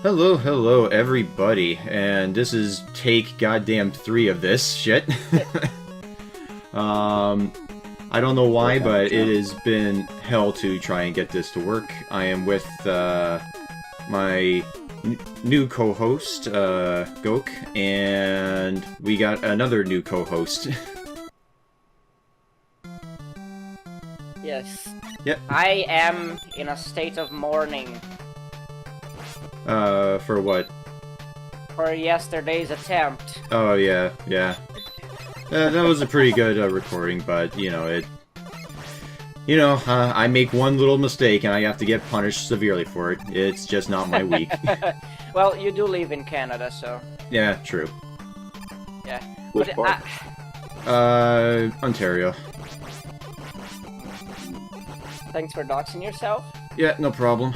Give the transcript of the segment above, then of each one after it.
Hello, everybody, and this is take goddamn 3 of this shit. I don't know why, but it has been hell to try and get this to work. I am with my new co-host, Gok, and we got another new co-host. Yes. Yep. I am in a state of mourning For what? for yesterday's attempt. Oh, yeah. That was a pretty good recording, but, I make one little mistake and I have to get punished severely for it. It's just not my week. Well, you do live in Canada, so Yeah, true. yeah. Which part? Ontario. Thanks for doxing yourself. Yeah, no problem.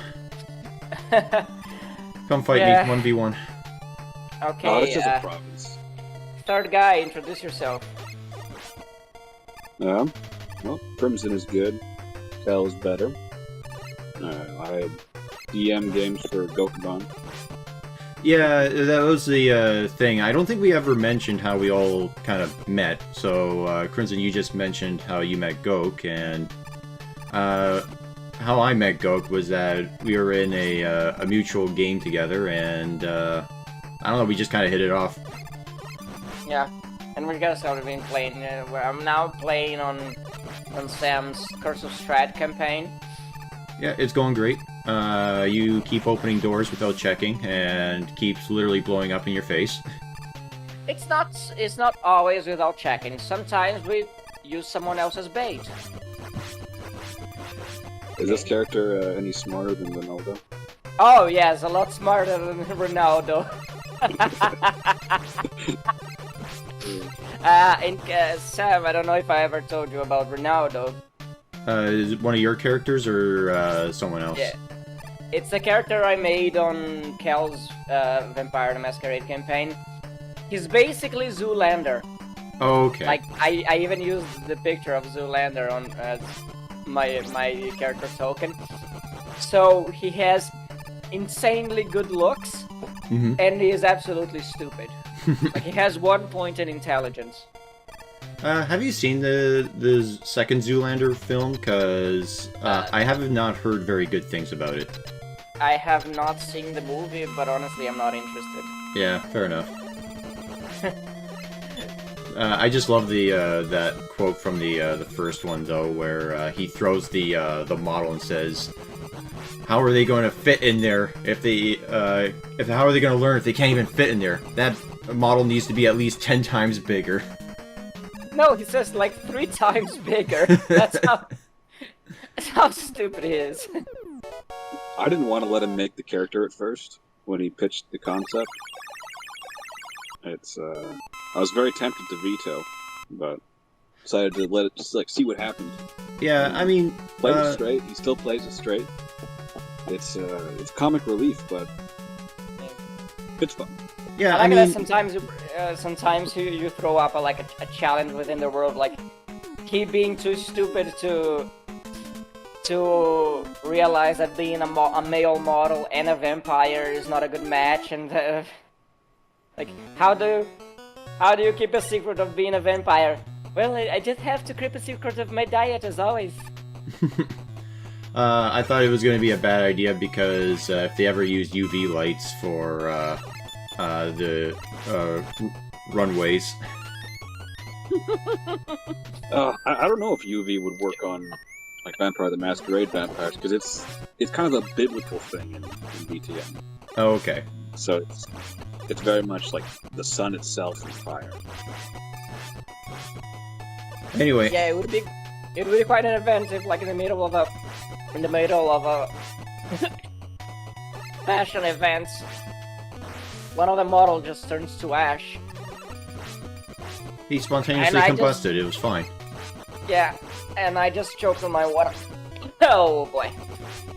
Come fight Yeah. me, 1v1. Okay, Oh, it's just a province. third guy, introduce yourself. Well, Crimson is good. Kel is better. I DM games for Gokubon. Yeah, that was the thing. I don't think we ever mentioned how we all kind of met. So, Crimson, you just mentioned how you met Gok, and how I met Gok was that we were in a mutual game together, and I don't know, we just kind of hit it off. Yeah, and we're gonna start been playing. Where I'm now playing on Sam's Curse of Strahd campaign. Yeah, it's going great. You keep opening doors without checking, and keeps literally blowing up in your face. It's not always without checking. Sometimes we use someone else's bait. Is this character any smarter than Ronaldo? Oh yes, a lot smarter than Ronaldo. Sam, I don't know if I ever told you about Ronaldo. Is it one of your characters or someone else? Yeah. It's the character I made on Kel's Vampire the Masquerade campaign. He's basically Zoolander. Okay. Like, I even used the picture of Zoolander on my character token. So he has insanely good looks, and he is absolutely stupid. Like, he has 1 point in intelligence. Have you seen the second Zoolander film? Because I have not heard very good things about it. I have not seen the movie, but honestly, I'm not interested. Yeah, fair enough. I just love the that quote from the first one though, where he throws the model and says, "How are they going to fit in there if they how are they going to learn if they can't even fit in there? That model needs to be at least 10 times bigger." No, he says like 3 times bigger. That's how stupid he is. I didn't want to let him make the character at first when he pitched the concept. I was very tempted to veto, but decided to let it just see what happened. Yeah, I mean, Play it straight. He still plays it straight. It's comic relief, but it's fun. yeah, I I like mean, that sometimes you throw up a challenge within the world, like he being too stupid to realize that being a male model and a vampire is not a good match, and like how do you keep a secret of being a vampire? Well, I just have to keep a secret of my diet as always. I thought it was going to be a bad idea because if they ever used UV lights for the runways. I don't know if UV would work on like Vampire the Masquerade vampires, because it's kind of a biblical thing in BTM. Oh, okay. So it's very much like the sun itself is fire. Anyway. Yeah, it would be quite an event if, like, in the middle of a fashion event, one of the models just turns to ash. He spontaneously combusted, it was fine. Yeah, and I just choked on my water. Oh boy.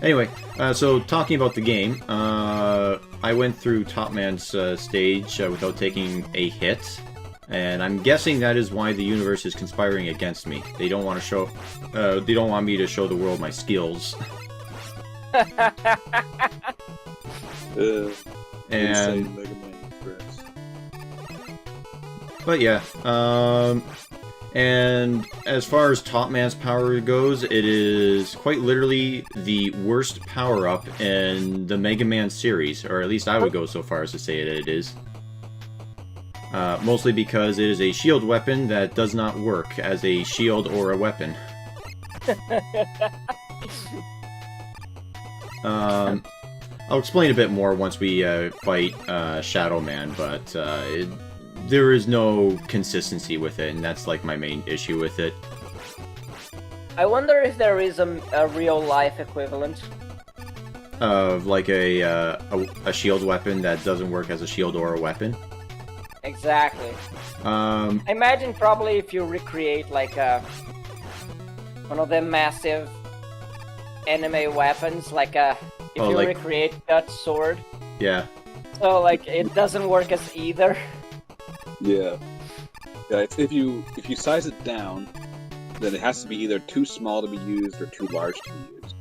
Anyway, so talking about the game, I went through Top Man's stage without taking a hit, and I'm guessing that is why the universe is conspiring against me. They don't want to show, they don't want me to show the world my skills. And Mega Man Chris. but yeah, and as far as Top Man's power goes, it is quite literally the worst power-up in the Mega Man series, or at least I would go so far as to say that it is. Mostly because it is a shield weapon that does not work as a shield or a weapon. I'll explain a bit more once we fight Shadow Man, but there is no consistency with it, and that's like my main issue with it. I wonder if there is a real-life equivalent. Of like a shield weapon that doesn't work as a shield or a weapon. Exactly. I imagine probably if you recreate like one of them massive anime weapons, like if you recreate that sword. Yeah. So like it doesn't work as either. Yeah. Yeah. It's, if you size it down, then it has to be either too small to be used or too large to be used.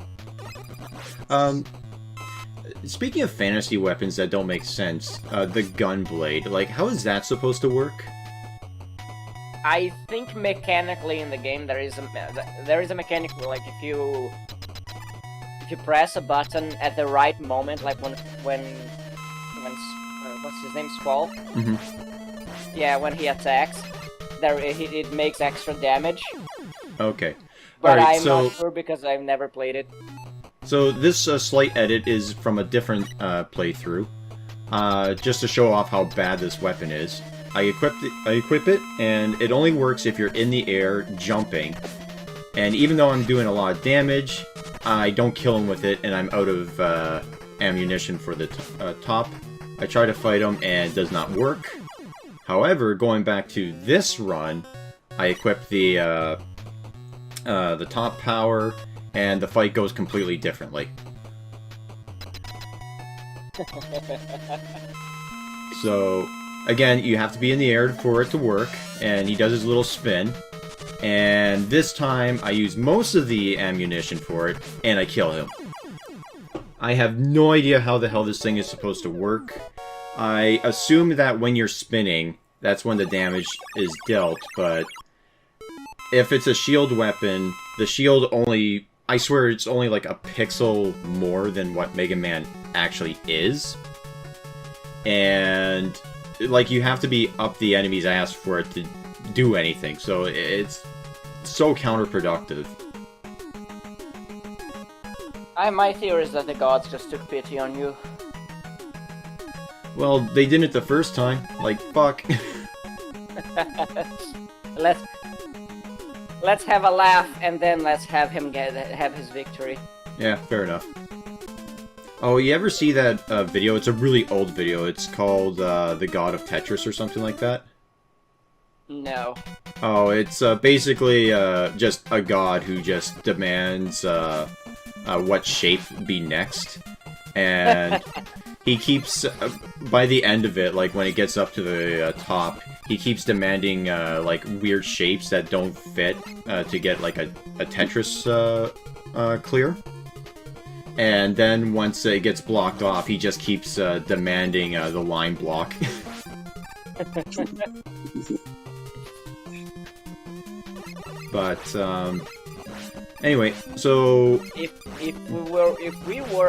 Speaking of fantasy weapons that don't make sense, the gun blade, like, how is that supposed to work? I think mechanically in the game there is a mechanic, like if you press a button at the right moment, like when what's his name, Squall? Mm-hmm. Yeah, when he attacks, it makes extra damage. Okay. But Alright, I'm not sure because I've never played it. So this slight edit is from a different playthrough, just to show off how bad this weapon is. I equip it, and it only works if you're in the air jumping. And even though I'm doing a lot of damage, I don't kill him with it, and I'm out of ammunition for the top. I try to fight him, and it does not work. However, going back to this run, I equip the top power, and the fight goes completely differently. So, again, you have to be in the air for it to work, and he does his little spin. And this time, I use most of the ammunition for it, and I kill him. I have no idea how the hell this thing is supposed to work. I assume that when you're spinning, that's when the damage is dealt, but if it's a shield weapon, the shield only... I swear it's only like a pixel more than what Mega Man actually is. And, like, you have to be up the enemy's ass for it to do anything, so it's so counterproductive. My theory is that the gods just took pity on you. Well, they didn't the first time. Like, fuck. Let's have a laugh, and then let's have him have his victory. Yeah, fair enough. Oh, you ever see that video? It's a really old video. It's called The God of Tetris or something like that. No. Oh, it's basically just a god who just demands what shape be next. And he keeps, by the end of it, like when it gets up to the top, he keeps demanding like weird shapes that don't fit to get like a Tetris clear. And then once it gets blocked off, he just keeps demanding the line block. But anyway, so if we were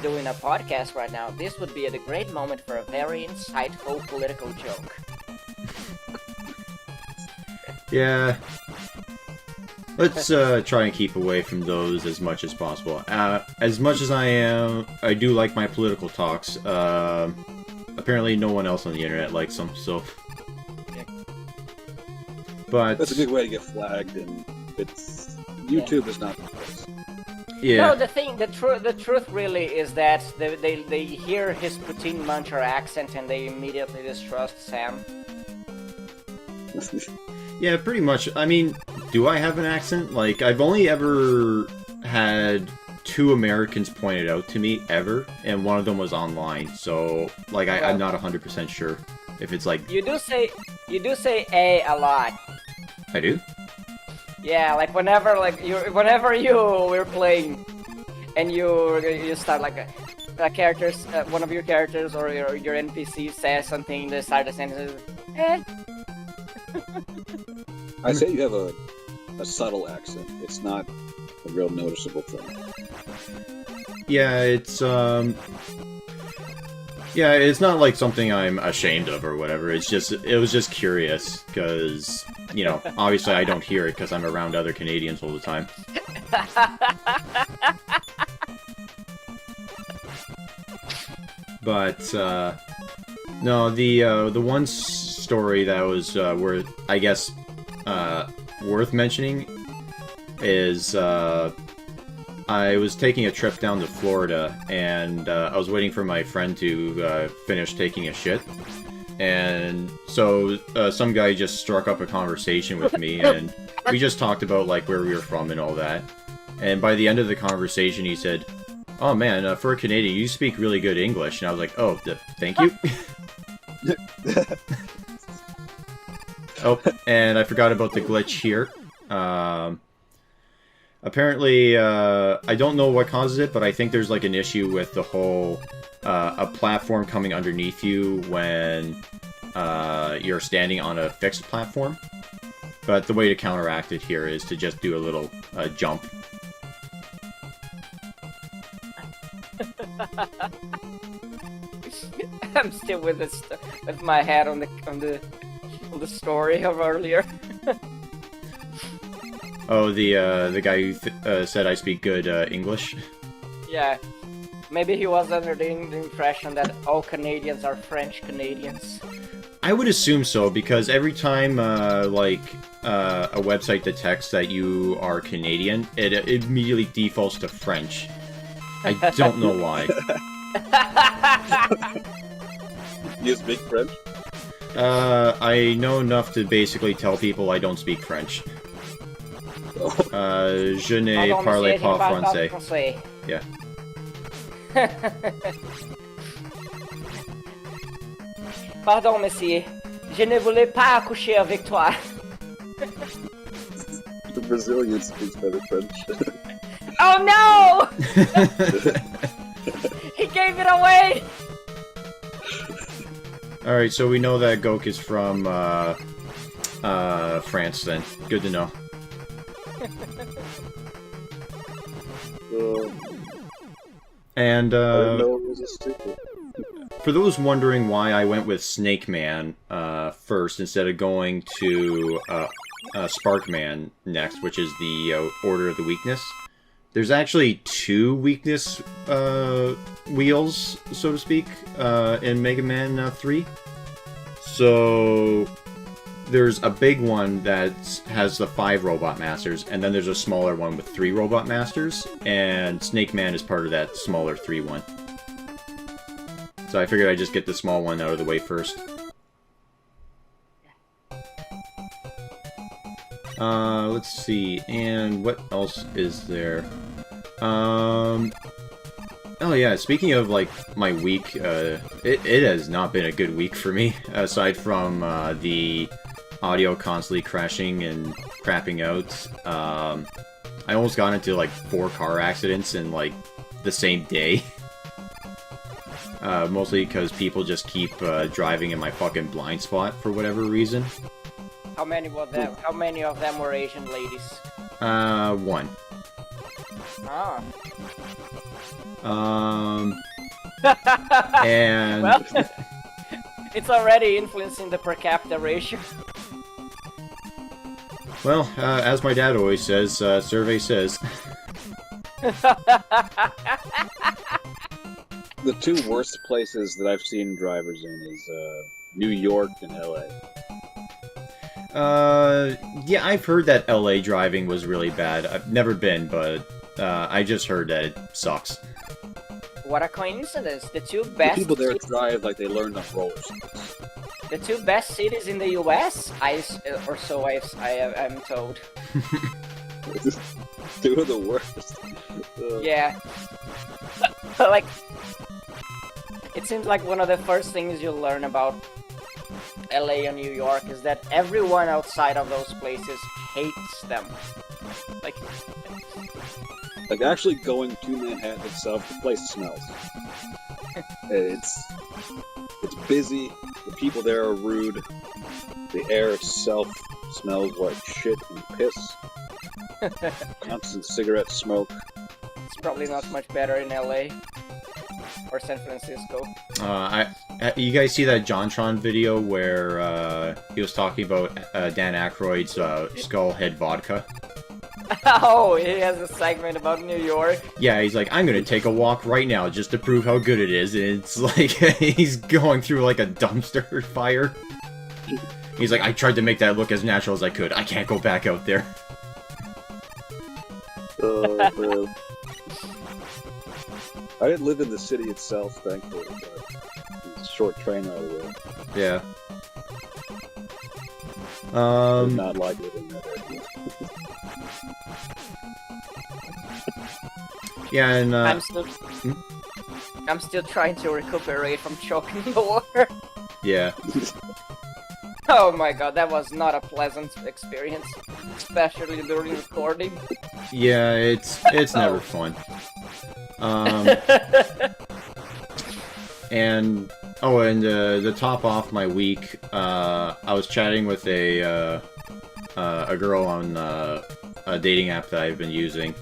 doing a podcast right now, this would be a great moment for a very insightful political joke. Yeah. Let's try and keep away from those as much as possible. As much as I do like my political talks, apparently no one else on the internet likes them, so... But... That's a good way to get flagged, and it's... YouTube is not the place. Yeah. No, the truth really is that they hear his Poutine Muncher accent and they immediately distrust Sam. Yeah, pretty much. I mean, do I have an accent? Like, I've only ever had 2 Americans pointed out to me, ever, and one of them was online, so, like, I'm not 100% sure if it's like... You do say a lot. I do? Yeah, like whenever you were playing, and you start like one of your characters or your NPC says something in the start of the sentence, I say you have a subtle accent. It's not a real noticeable thing. Yeah, it's not like something I'm ashamed of or whatever. It was just curious because, you know, obviously I don't hear it because I'm around other Canadians all the time. But no, the one story that was worth, I guess, worth mentioning is I was taking a trip down to Florida, and I was waiting for my friend to finish taking a shit. And so some guy just struck up a conversation with me, and we just talked about like where we were from and all that. And by the end of the conversation, he said, "Oh man, for a Canadian, you speak really good English." And I was like, "Oh, thank you." Oh, and I forgot about the glitch here. Apparently, I don't know what causes it, but I think there's like an issue with the whole a platform coming underneath you when you're standing on a fixed platform. But the way to counteract it here is to just do a little jump. I'm still with this, with my head on the story of earlier. Oh, the guy who said I speak good English? Yeah. Maybe he was under the impression that all Canadians are French Canadians. I would assume so, because every time, a website detects that you are Canadian, it immediately defaults to French. I don't know why. You speak French? I know enough to basically tell people I don't speak French. Je ne parle pas français. Yeah. Pardon, monsieur. Je ne voulais pas accoucher avec toi. The Brazilian speaks better French. Oh no! He gave it away! Alright, so we know that Gok is from, France then. Good to know. And, for those wondering why I went with Snake Man first instead of going to Spark Man next, which is the Order of the Weakness, there's actually two weakness wheels, so to speak, in Mega Man 3. So there's a big one that has the 5 Robot Masters, and then there's a smaller one with 3 Robot Masters, and Snake Man is part of that smaller 3 one. So I figured I'd just get the small one out of the way first. Let's see, and what else is there? Oh yeah, speaking of, like, my week, it has not been a good week for me, aside from, the audio constantly crashing and crapping out. I almost got into, like, 4 car accidents in, like, the same day. Mostly because people just keep driving in my fucking blind spot for whatever reason. How many of them were Asian ladies? 1. Ah. And... Well, it's already influencing the per capita ratio. Well, as my dad always says, survey says. The 2 worst places that I've seen drivers in is New York and LA. Yeah, I've heard that LA driving was really bad. I've never been, but I just heard that it sucks. What a coincidence! The people there drive like they learned on roller skates. The 2 best cities in the U.S., I'm told. 2 of the worst. Yeah. Like, it seems like one of the first things you'll learn about LA and New York is that everyone outside of those places hates them. Like actually going to Manhattan itself, the place smells. It's busy. The people there are rude. The air itself smells like shit and piss. Constant cigarette smoke. It's probably not much better in LA or San Francisco. You guys see that JonTron video where he was talking about Dan Aykroyd's Skullhead vodka? Oh, he has a segment about New York. Yeah, he's like, I'm gonna take a walk right now just to prove how good it is. And it's like, he's going through like a dumpster fire. He's like, I tried to make that look as natural as I could. I can't go back out there. Man. I didn't live in the city itself, thankfully, but it's a short train out of there. Yeah. I did not like living there. Yeah, and I'm still trying to recuperate from choking more. Yeah. Oh my god, that was not a pleasant experience, especially during recording. Yeah, it's never fun. And to top off my week, I was chatting with a girl on a dating app that I've been using,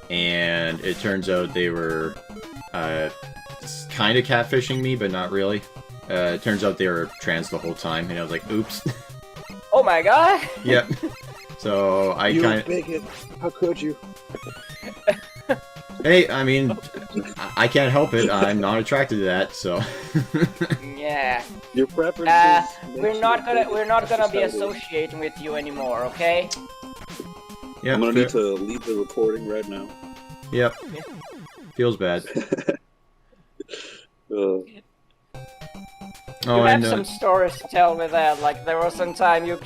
and it turns out they were kind of catfishing me, but not really. It turns out they were trans the whole time, and I was like, oops. Oh my god! Yep. So I kind of... bigot. How could you? Hey, I mean, I can't help it. I'm not attracted to that, so... Yeah. Your preferences... We're not gonna be associating with you anymore, okay? Yeah, I'm gonna need to leave the recording right now. Yep. Feels bad. You have some stories to tell with that. Like, there was some time you...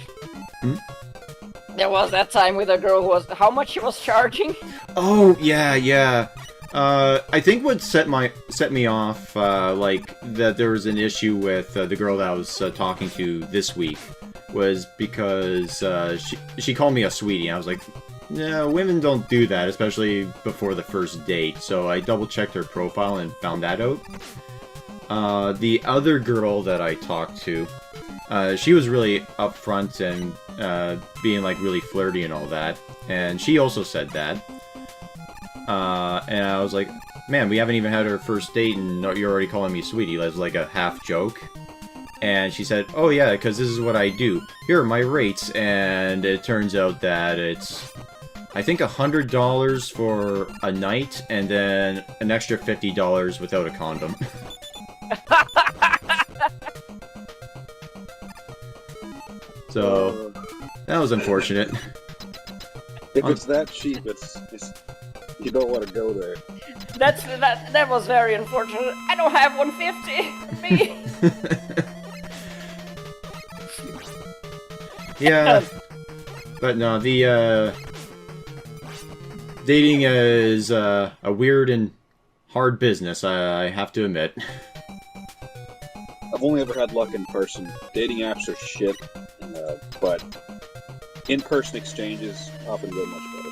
There was that time with a girl who was... How much she was charging? Oh, yeah. I think what set me off, like, that there was an issue with the girl that I was talking to this week, was because she called me a sweetie. I was like, no, women don't do that, especially before the first date. So I double-checked her profile and found that out. The other girl that I talked to, she was really upfront and being like really flirty and all that, and she also said that. And I was like, man, we haven't even had our first date and you're already calling me sweetie. That's like a half joke. And she said, oh yeah, because this is what I do. Here are my rates. And it turns out that it's, I think, $100 for a night, and then an extra $50 without a condom. So, that was unfortunate. If it's that cheap, it's you don't want to go there. That was very unfortunate. I don't have 150. Me. Yeah, but no, the dating is a weird and hard business, I have to admit. I've only ever had luck in person. Dating apps are shit, but in-person exchanges often go much better.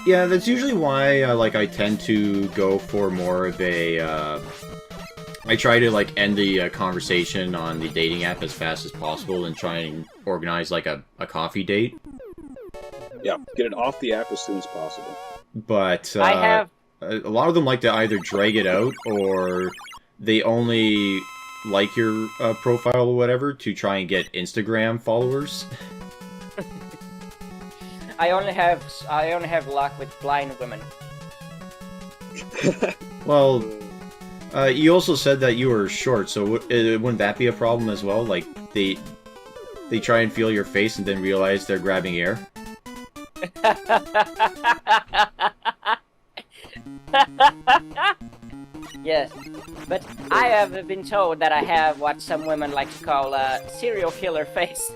Yeah, that's usually why I tend to go for more of a I try to end the conversation on the dating app as fast as possible and try and organize like a coffee date. Yeah, get it off the app as soon as possible. But a lot of them like to either drag it out, or they only like your profile or whatever to try and get Instagram followers. I only have luck with blind women. Well, you also said that you were short, so wouldn't that be a problem as well? Like, they try and feel your face and then realize they're grabbing air? Yes, but I have been told that I have what some women like to call a serial killer face.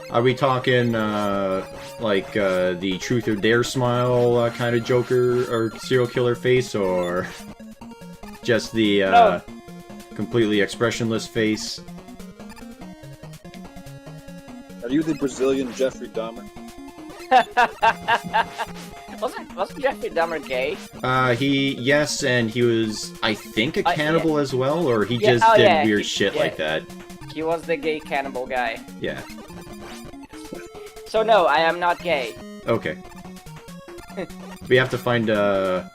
Are we talking, the truth or dare smile kind of Joker or serial killer face, or just the No. completely expressionless face? Are you the Brazilian Jeffrey Dahmer? Wasn't Jeffrey Dahmer gay? Yes, and he was, I think, a cannibal yeah. as well, or he Yeah, just did yeah, weird shit like that. He was the gay cannibal guy. Yeah. So no, I am not gay. Okay. We have to find a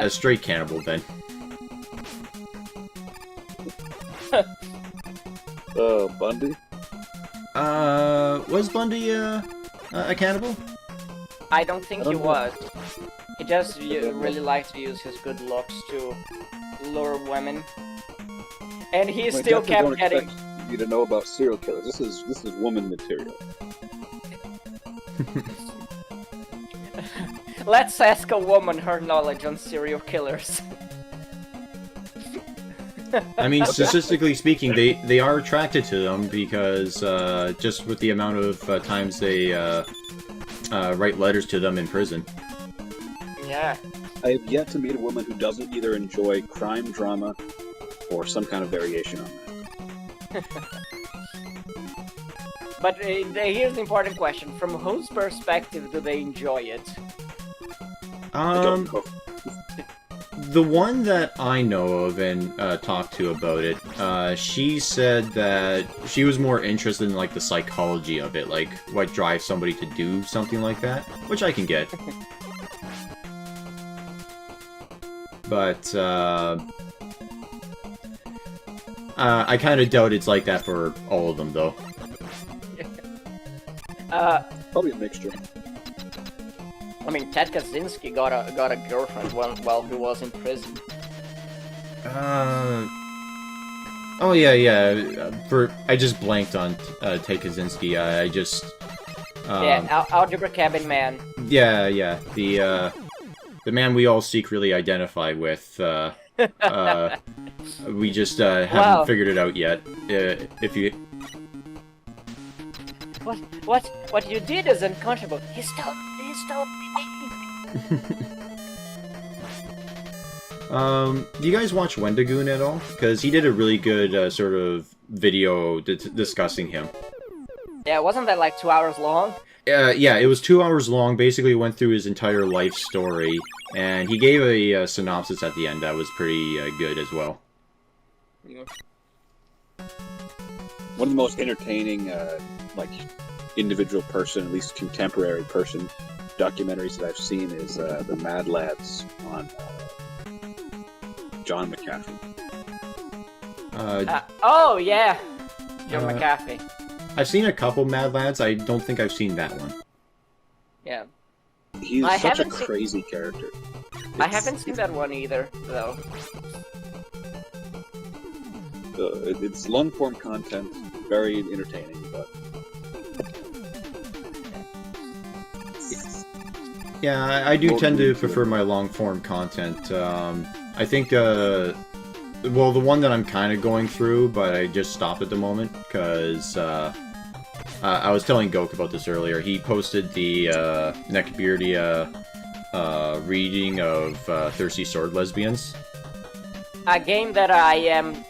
straight cannibal then. Bundy? Was Bundy a cannibal? I don't think he was. He just really likes to use his good looks to lure women. And he still kept getting... you to know about serial killers. This is woman material. Let's ask a woman her knowledge on serial killers. I mean, statistically speaking, they are attracted to them because just with the amount of times they write letters to them in prison. Yeah. I have yet to meet a woman who doesn't either enjoy crime drama or some kind of variation on that. But here's the important question: from whose perspective do they enjoy it? I don't know. The one that I know of and talked to about it, she said that she was more interested in like the psychology of it, like what drives somebody to do something like that, which I can get. But I kind of doubt it's like that for all of them, though. Probably a mixture. I mean, Ted Kaczynski got a girlfriend while he was in prison. Oh yeah. I just blanked on Ted Kaczynski. I just. Yeah, Algebra Cabin Man. Yeah. The man we all secretly identify with. We just haven't figured it out yet. If you. What you did is unconscionable. He stole me. Do you guys watch Wendigoon at all? Because he did a really good sort of video discussing him. Yeah, wasn't that like 2 hours long? Yeah, it was 2 hours long. Basically went through his entire life story, and he gave a synopsis at the end that was pretty good as well. Yeah. One of the most entertaining, like, individual person, at least contemporary person, documentaries that I've seen is the Mad Lads on John McAfee. Oh yeah, John McAfee. I've seen a couple Mad Lads. I don't think I've seen that one. Yeah. He's such a crazy character. I haven't seen that one either, though. It's long-form content, very entertaining, but... Yeah, I do tend to prefer my long-form content. I think, well, the one that I'm kind of going through, but I just stopped at the moment, because I was telling Gok about this earlier. He posted the Neckbeardia reading of Thirsty Sword Lesbians. A game that I am...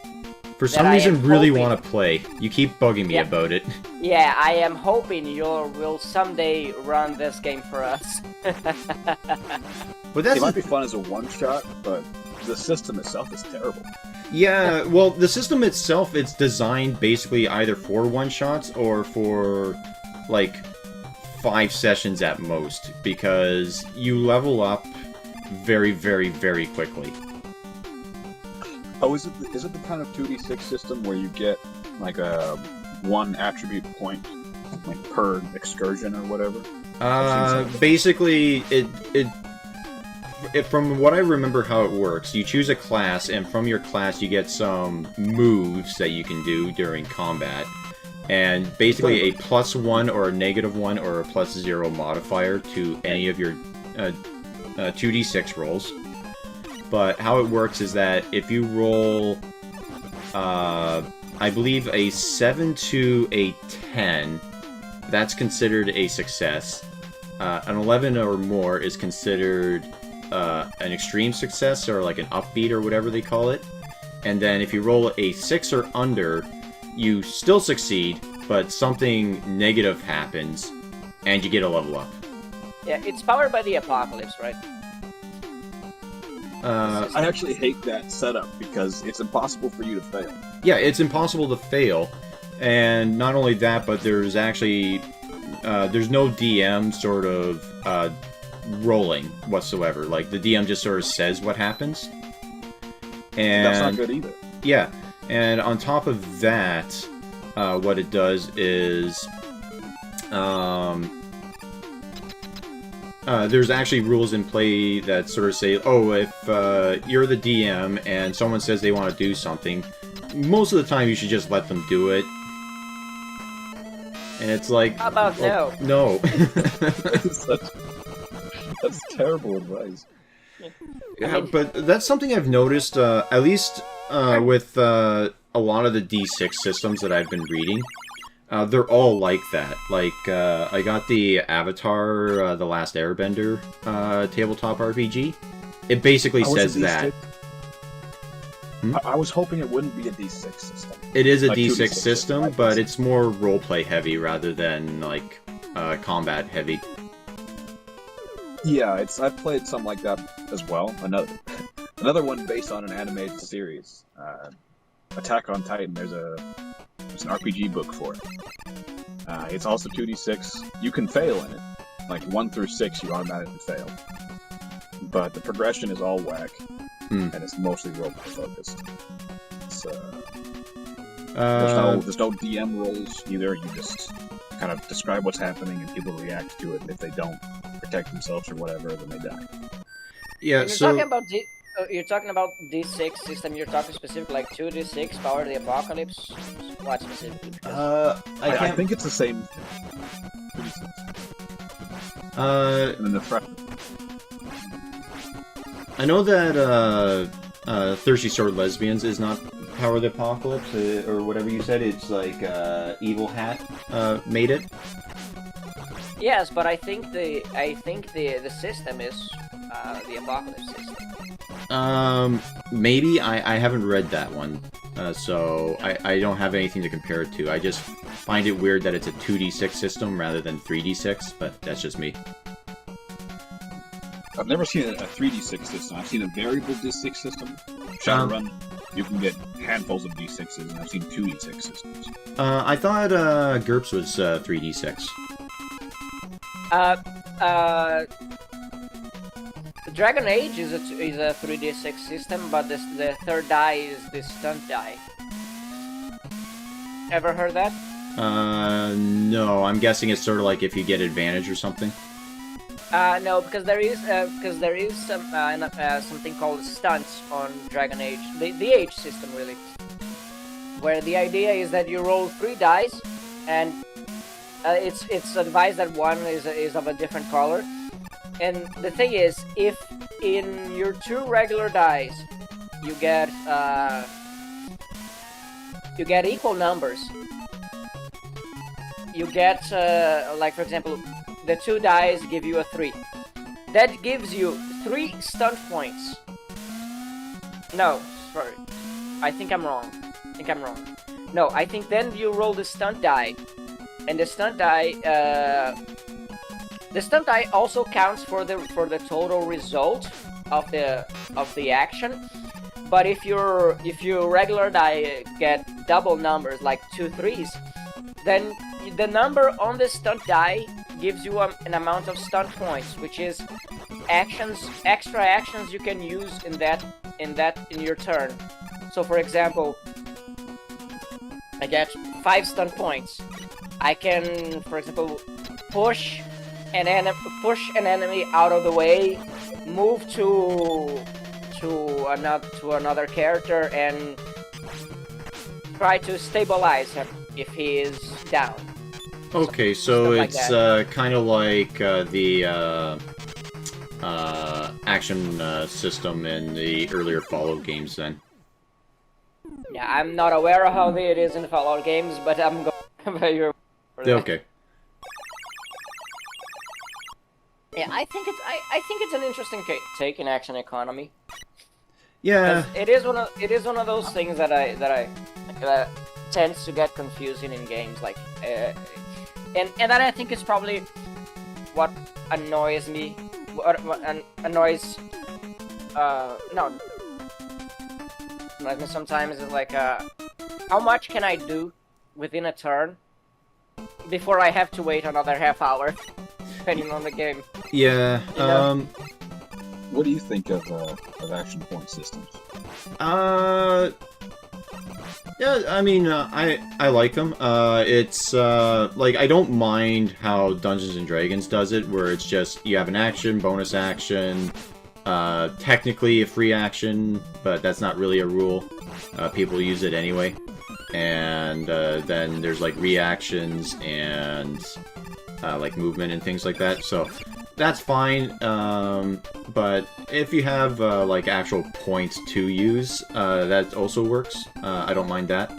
For some reason, really want to play. You keep bugging me about it. Yeah, I am hoping you will someday run this game for us. But that's it might be fun as a one-shot, but the system itself is terrible. Yeah, well, the system itself, it's designed basically either for one-shots or for, like, 5 sessions at most, because you level up very, very, very quickly. Oh, is it the kind of 2d6 system where you get, like, a 1 attribute point, like, per excursion or whatever? Basically, it from what I remember how it works, you choose a class, and from your class you get some moves that you can do during combat. And basically a +1 or a -1 or a +0 modifier to any of your 2d6 rolls. But how it works is that if you roll, I believe a 7 to a 10, that's considered a success. An 11 or more is considered an extreme success, or like an upbeat, or whatever they call it. And then if you roll a 6 or under, you still succeed, but something negative happens, and you get a level up. Yeah, it's powered by the apocalypse, right? I actually hate that setup because it's impossible for you to fail. Yeah, it's impossible to fail, and not only that, but there's actually there's no DM sort of rolling whatsoever. Like the DM just sort of says what happens, and That's not good either. Yeah, and on top of that, what it does is there's actually rules in play that sort of say, oh, if you're the DM and someone says they want to do something, most of the time you should just let them do it. And it's like... How about oh, no? That's terrible advice. Yeah, but that's something I've noticed, at least with a lot of the D6 systems that I've been reading. They're all like that. Like, I got the Avatar, The Last Airbender tabletop RPG. It basically says that. I was hoping it wouldn't be a D6 system. It is a like D6 2D6 system, but it's more roleplay heavy rather than, like, combat heavy. Yeah, I've played something like that as well. Another one based on an animated series. Attack on Titan, there's an RPG book for it. It's also 2d6. You can fail in it. Like 1 through 6, you automatically fail. But the progression is all whack, and it's mostly roleplay focused. It's, there's no DM roles either. You just kind of describe what's happening, and people react to it. And if they don't protect themselves or whatever, then they die. Yeah, You're talking about D6 system. You're talking specifically like 2d6 power the apocalypse. What specifically? I think it's the same. 2d6. And then the I know that Thirsty Sword Lesbians is not Power the Apocalypse or whatever you said. It's like Evil Hat made it. Yes, but I think the system is the apocalypse system. Maybe I haven't read that one, so I don't have anything to compare it to. I just find it weird that it's a 2d6 system rather than 3d6, but that's just me. I've never seen a 3d6 system. I've seen a variable d6 system. Shadowrun, you can get handfuls of d6s, and I've seen 2d6 systems. I thought GURPS was 3d6. Dragon Age is a 3d6 system, but the third die is the stunt die. Ever heard that? No. I'm guessing it's sort of like if you get advantage or something. No, because there is something called stunts on Dragon Age, the Age system really, where the idea is that you roll 3 dice, and it's advised that one is of a different color. And the thing is, if in your 2 regular dice you get equal numbers, you get like for example, the 2 dice give you a 3. That gives you 3 stunt points. No, sorry, I think I'm wrong. No, I think then you roll the stunt die, and the stunt die. The stunt die also counts for the total result of the action, but if your regular die get double numbers like 2 3s, then the number on the stunt die gives you an amount of stunt points, which is extra actions you can use in your turn. So for example, I get 5 stunt points. I can, for example, push an enemy out of the way, move to another character, and try to stabilize him if he is down. Okay, so it's kind of like the action system in the earlier Fallout games, then. Yeah, I'm not aware of how it is in the Fallout games, but I'm going by your. Okay. Yeah, I think it's an interesting take in action economy. Yeah. It is one of those things that tends to get confusing in games, like, and that I think is probably what annoys me, annoys no, annoys me sometimes is like how much can I do within a turn before I have to wait another half hour, depending on the game. Yeah. You know? What do you think of action point systems? Yeah, I mean, I like them. It's, like, I don't mind how Dungeons & Dragons does it, where it's just, you have an action, bonus action, technically a free action, but that's not really a rule. People use it anyway. And, then there's, like, reactions and, like, movement and things like that, so that's fine, but if you have, like, actual points to use, that also works. I don't mind that.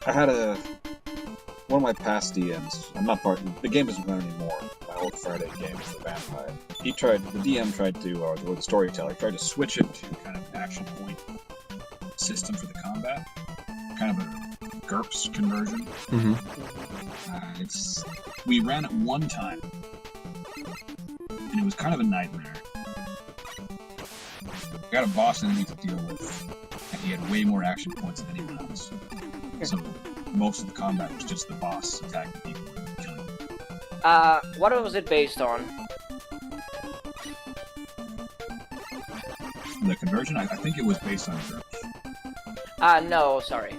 I had one of my past DMs, I'm not part, the game isn't run anymore, my old Friday game with the vampire. The DM tried to, or the storyteller, tried to switch it to kind of an action point system for the combat. Kind of a GURPS conversion. Mm-hmm. We ran it one time, and it was kind of a nightmare. I got a boss enemy to deal with, and he had way more action points than anyone else. So most of the combat was just the boss attacking people and killing them. What was it based on? The conversion, I think it was based on GURPS. No, sorry.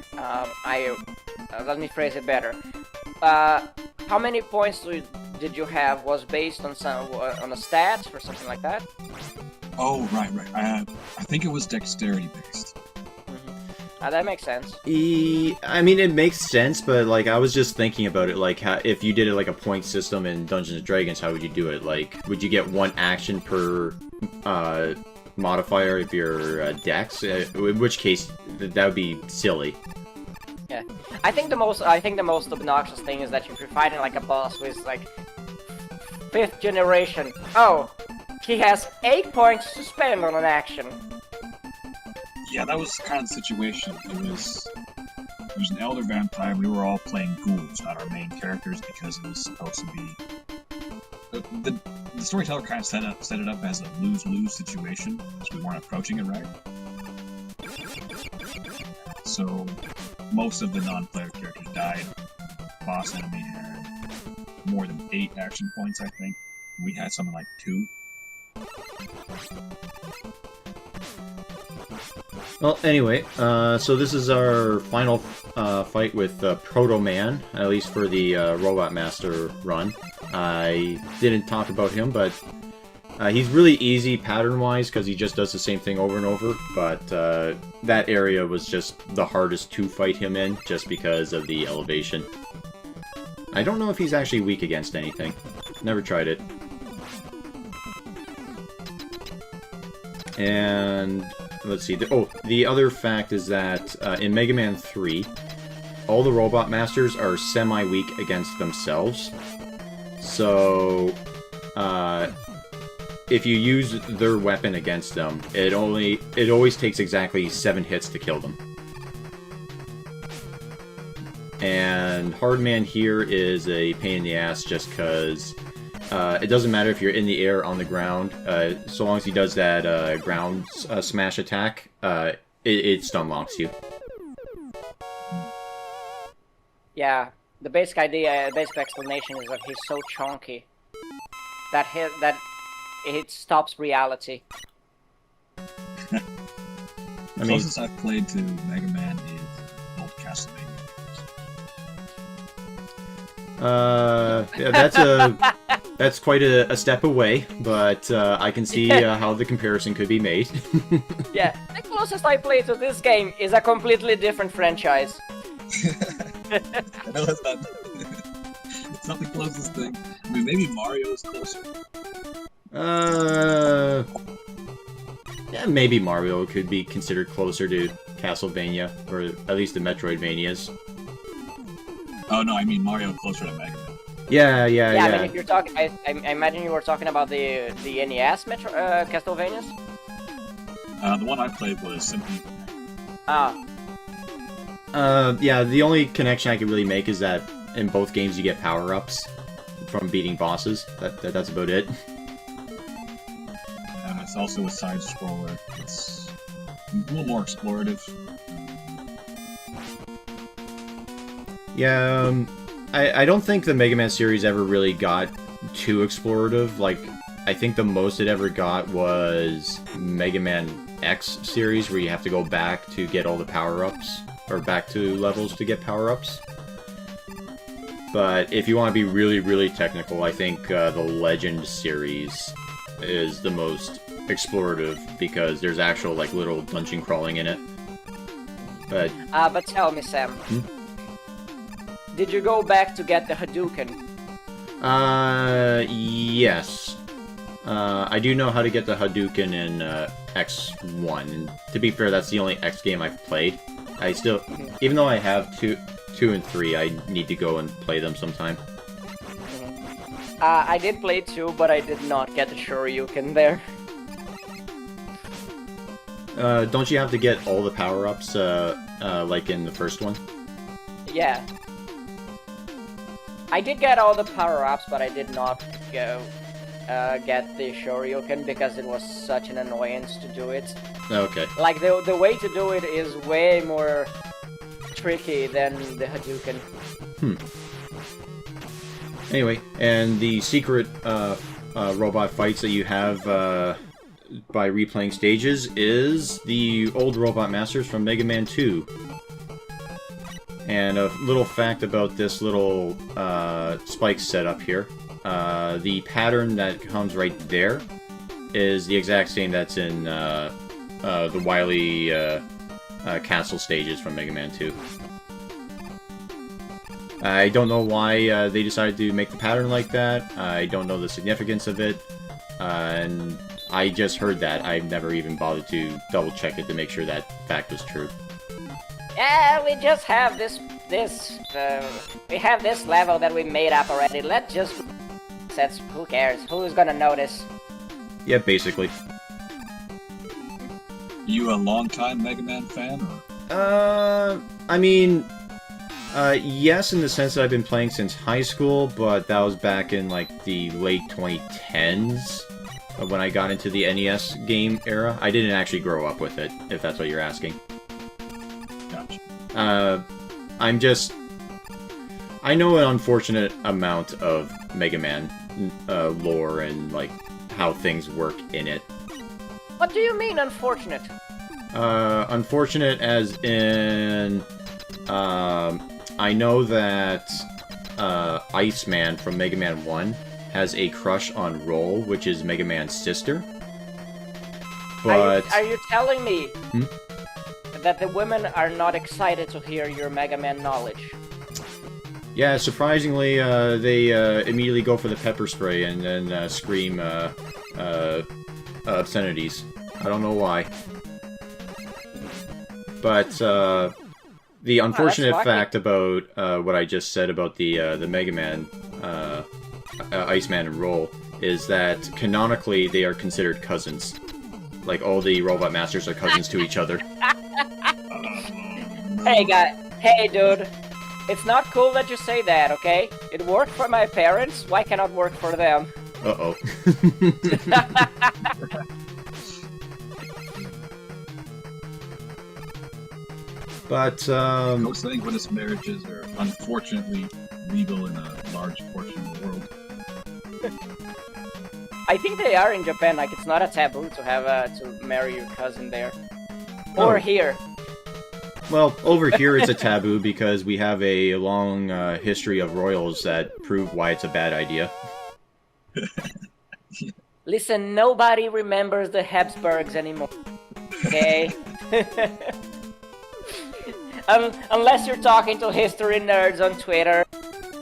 Let me phrase it better. How many points did you have? Was based on on a stat or something like that? Oh, right. I think it was dexterity based. That makes sense. I mean, it makes sense, but, like, I was just thinking about it, like, if you did it like a point system in Dungeons & Dragons, how would you do it? Like, would you get one action per, modifier if you're, dex? In which case, that would be silly. Yeah, I think the most obnoxious thing is that if you're fighting like a boss with like 5th generation, oh, he has 8 points to spend on an action. Yeah, that was kind of the situation. It was an elder vampire. We were all playing ghouls, not our main characters, because it was supposed to be the storyteller kind of set it up as a lose-lose situation, because we weren't approaching it right. So most of the non-player characters died. Boss enemy had more than 8 action points, I think. We had something like 2. Well, anyway, so this is our final fight with Proto Man, at least for the Robot Master run. I didn't talk about him, but he's really easy pattern-wise because he just does the same thing over and over, but that area was just the hardest to fight him in, just because of the elevation. I don't know if he's actually weak against anything. Never tried it. And let's see. The other fact is that in Mega Man 3, all the Robot Masters are semi-weak against themselves. So, if you use their weapon against them, it always takes exactly 7 hits to kill them. And Hardman here is a pain in the ass just because it doesn't matter if you're in the air or on the ground. So long as he does that ground smash attack, it stun locks you. Yeah, the basic explanation is that he's so chunky that it stops reality. The closest I've played to Mega Man is old Castlevania. That's quite a step away, but I can see how the comparison could be made. Yeah, the closest I played to this game is a completely different franchise. No, it's not. It's not the closest thing. I mean, maybe Mario's closer. Yeah, maybe Mario could be considered closer to Castlevania, or at least the Metroidvanias. Oh no, I mean Mario closer to Mega Man. Yeah. I mean, if you're talking, I imagine you were talking about the NES Castlevanias. The one I played was simply. Yeah, the only connection I could really make is that in both games you get power-ups from beating bosses. That's about it. It's also a side-scroller. It's a little more explorative. Yeah, I don't think the Mega Man series ever really got too explorative. Like, I think the most it ever got was Mega Man X series, where you have to go back to get all the power-ups, or back to levels to get power-ups. But if you want to be really, really technical, I think the Legend series is the most explorative, because there's actual, like, little dungeon crawling in it. But tell me, Sam. Did you go back to get the Hadouken? Yes. I do know how to get the Hadouken in X1, and to be fair, that's the only X game I've played. I still, even though I have 2 and 3, I need to go and play them sometime. I did play 2, but I did not get the Shoryuken there. Don't you have to get all the power-ups, like in the first one? Yeah. I did get all the power-ups, but I did not go get the Shoryuken because it was such an annoyance to do it. Okay. Like, the way to do it is way more tricky than the Hadouken. Anyway, and the secret robot fights that you have by replaying stages is the old robot masters from Mega Man 2. And a little fact about this little spike setup here. The pattern that comes right there is the exact same that's in the Wily castle stages from Mega Man 2. I don't know why they decided to make the pattern like that. I don't know the significance of it. And I just heard that. I've never even bothered to double check it to make sure that fact was true. Yeah, we just have we have this level that we made up already. Let's just... Who cares? Who's gonna notice? Yeah, basically. You a longtime Mega Man fan? Or? I mean... yes, in the sense that I've been playing since high school, but that was back in, like, the late 2010s, when I got into the NES game era. I didn't actually grow up with it, if that's what you're asking. Gotcha. I know an unfortunate amount of Mega Man lore and, like, how things work in it. What do you mean, unfortunate? Unfortunate as in... I know that Iceman from Mega Man 1 has a crush on Roll, which is Mega Man's sister. But... Are you telling me that the women are not excited to hear your Mega Man knowledge? Yeah, surprisingly, they immediately go for the pepper spray and then scream obscenities. I don't know why. But the unfortunate fact about what I just said about the Mega Man, Iceman and Roll, is that canonically they are considered cousins. Like, all the Robot Masters are cousins to each other. Hey dude, it's not cool that you say that, okay? It worked for my parents, why cannot work for them? Uh-oh. But, Most unequitous marriages are unfortunately legal in a large portion of the world. I think they are in Japan, like, it's not a taboo to have to marry your cousin there. Or here. Well, over here it's a taboo because we have a long history of royals that prove why it's a bad idea. Listen, nobody remembers the Habsburgs anymore, okay? Unless you're talking to history nerds on Twitter,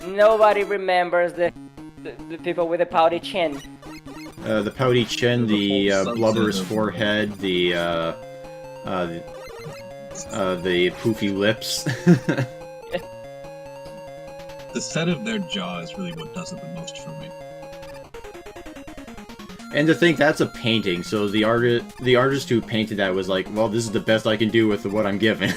nobody remembers the people with the pouty chin. The pouty chin, the blubberous forehead, the poofy lips. The set of their jaw is really what does it the most for me. And to think that's a painting, so the artist who painted that was like, well, this is the best I can do with what I'm given.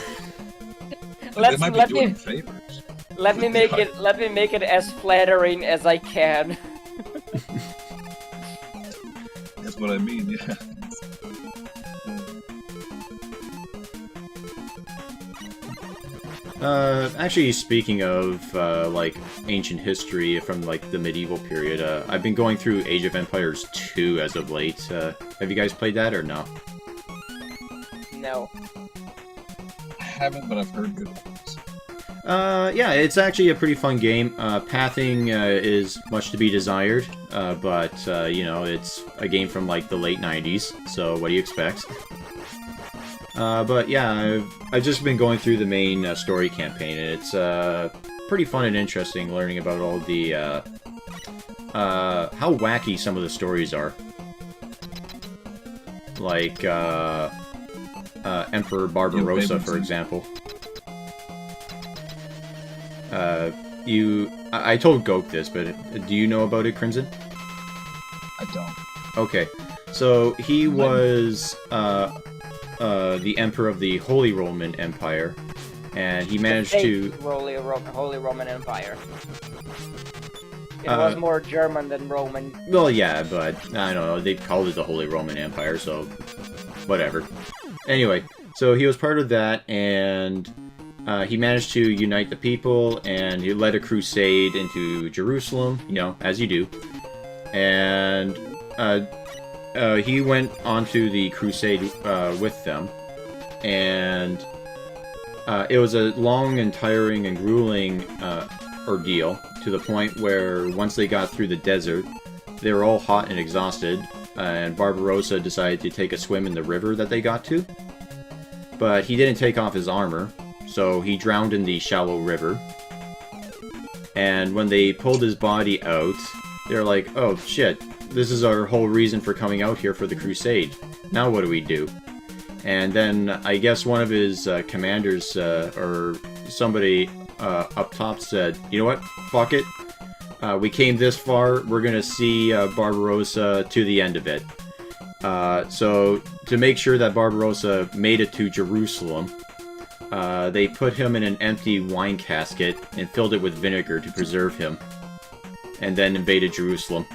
They might be doing favors. Let me make it as flattering as I can. That's what I mean, yeah. Actually, speaking of, like, ancient history from, like, the medieval period, I've been going through Age of Empires 2 as of late. Have you guys played that, or no? No. I haven't, but I've heard good things. Yeah, it's actually a pretty fun game. Pathing is much to be desired, but, you know, it's a game from, like, the late 90s, so what do you expect? But yeah, I've just been going through the main story campaign, and it's pretty fun and interesting learning about all the how wacky some of the stories are. Like Emperor Barbarossa, for example. I told Goat this, but do you know about it, Crimson? I don't. Okay, so he was the Emperor of the Holy Roman Empire, and he managed to... Holy Roman Empire. It was more German than Roman. Well, yeah, but, I don't know, they called it the Holy Roman Empire, so... whatever. Anyway, so he was part of that, and he managed to unite the people, and he led a crusade into Jerusalem, you know, as you do. And he went onto the crusade with them, and it was a long and tiring and grueling ordeal, to the point where once they got through the desert, they were all hot and exhausted, and Barbarossa decided to take a swim in the river that they got to. But he didn't take off his armor, so he drowned in the shallow river. And when they pulled his body out, they were like, oh shit, this is our whole reason for coming out here for the crusade. Now what do we do? And then I guess one of his commanders, or somebody up top said, you know what, fuck it. We came this far, we're gonna see Barbarossa to the end of it. So, to make sure that Barbarossa made it to Jerusalem, they put him in an empty wine casket and filled it with vinegar to preserve him. And then invaded Jerusalem.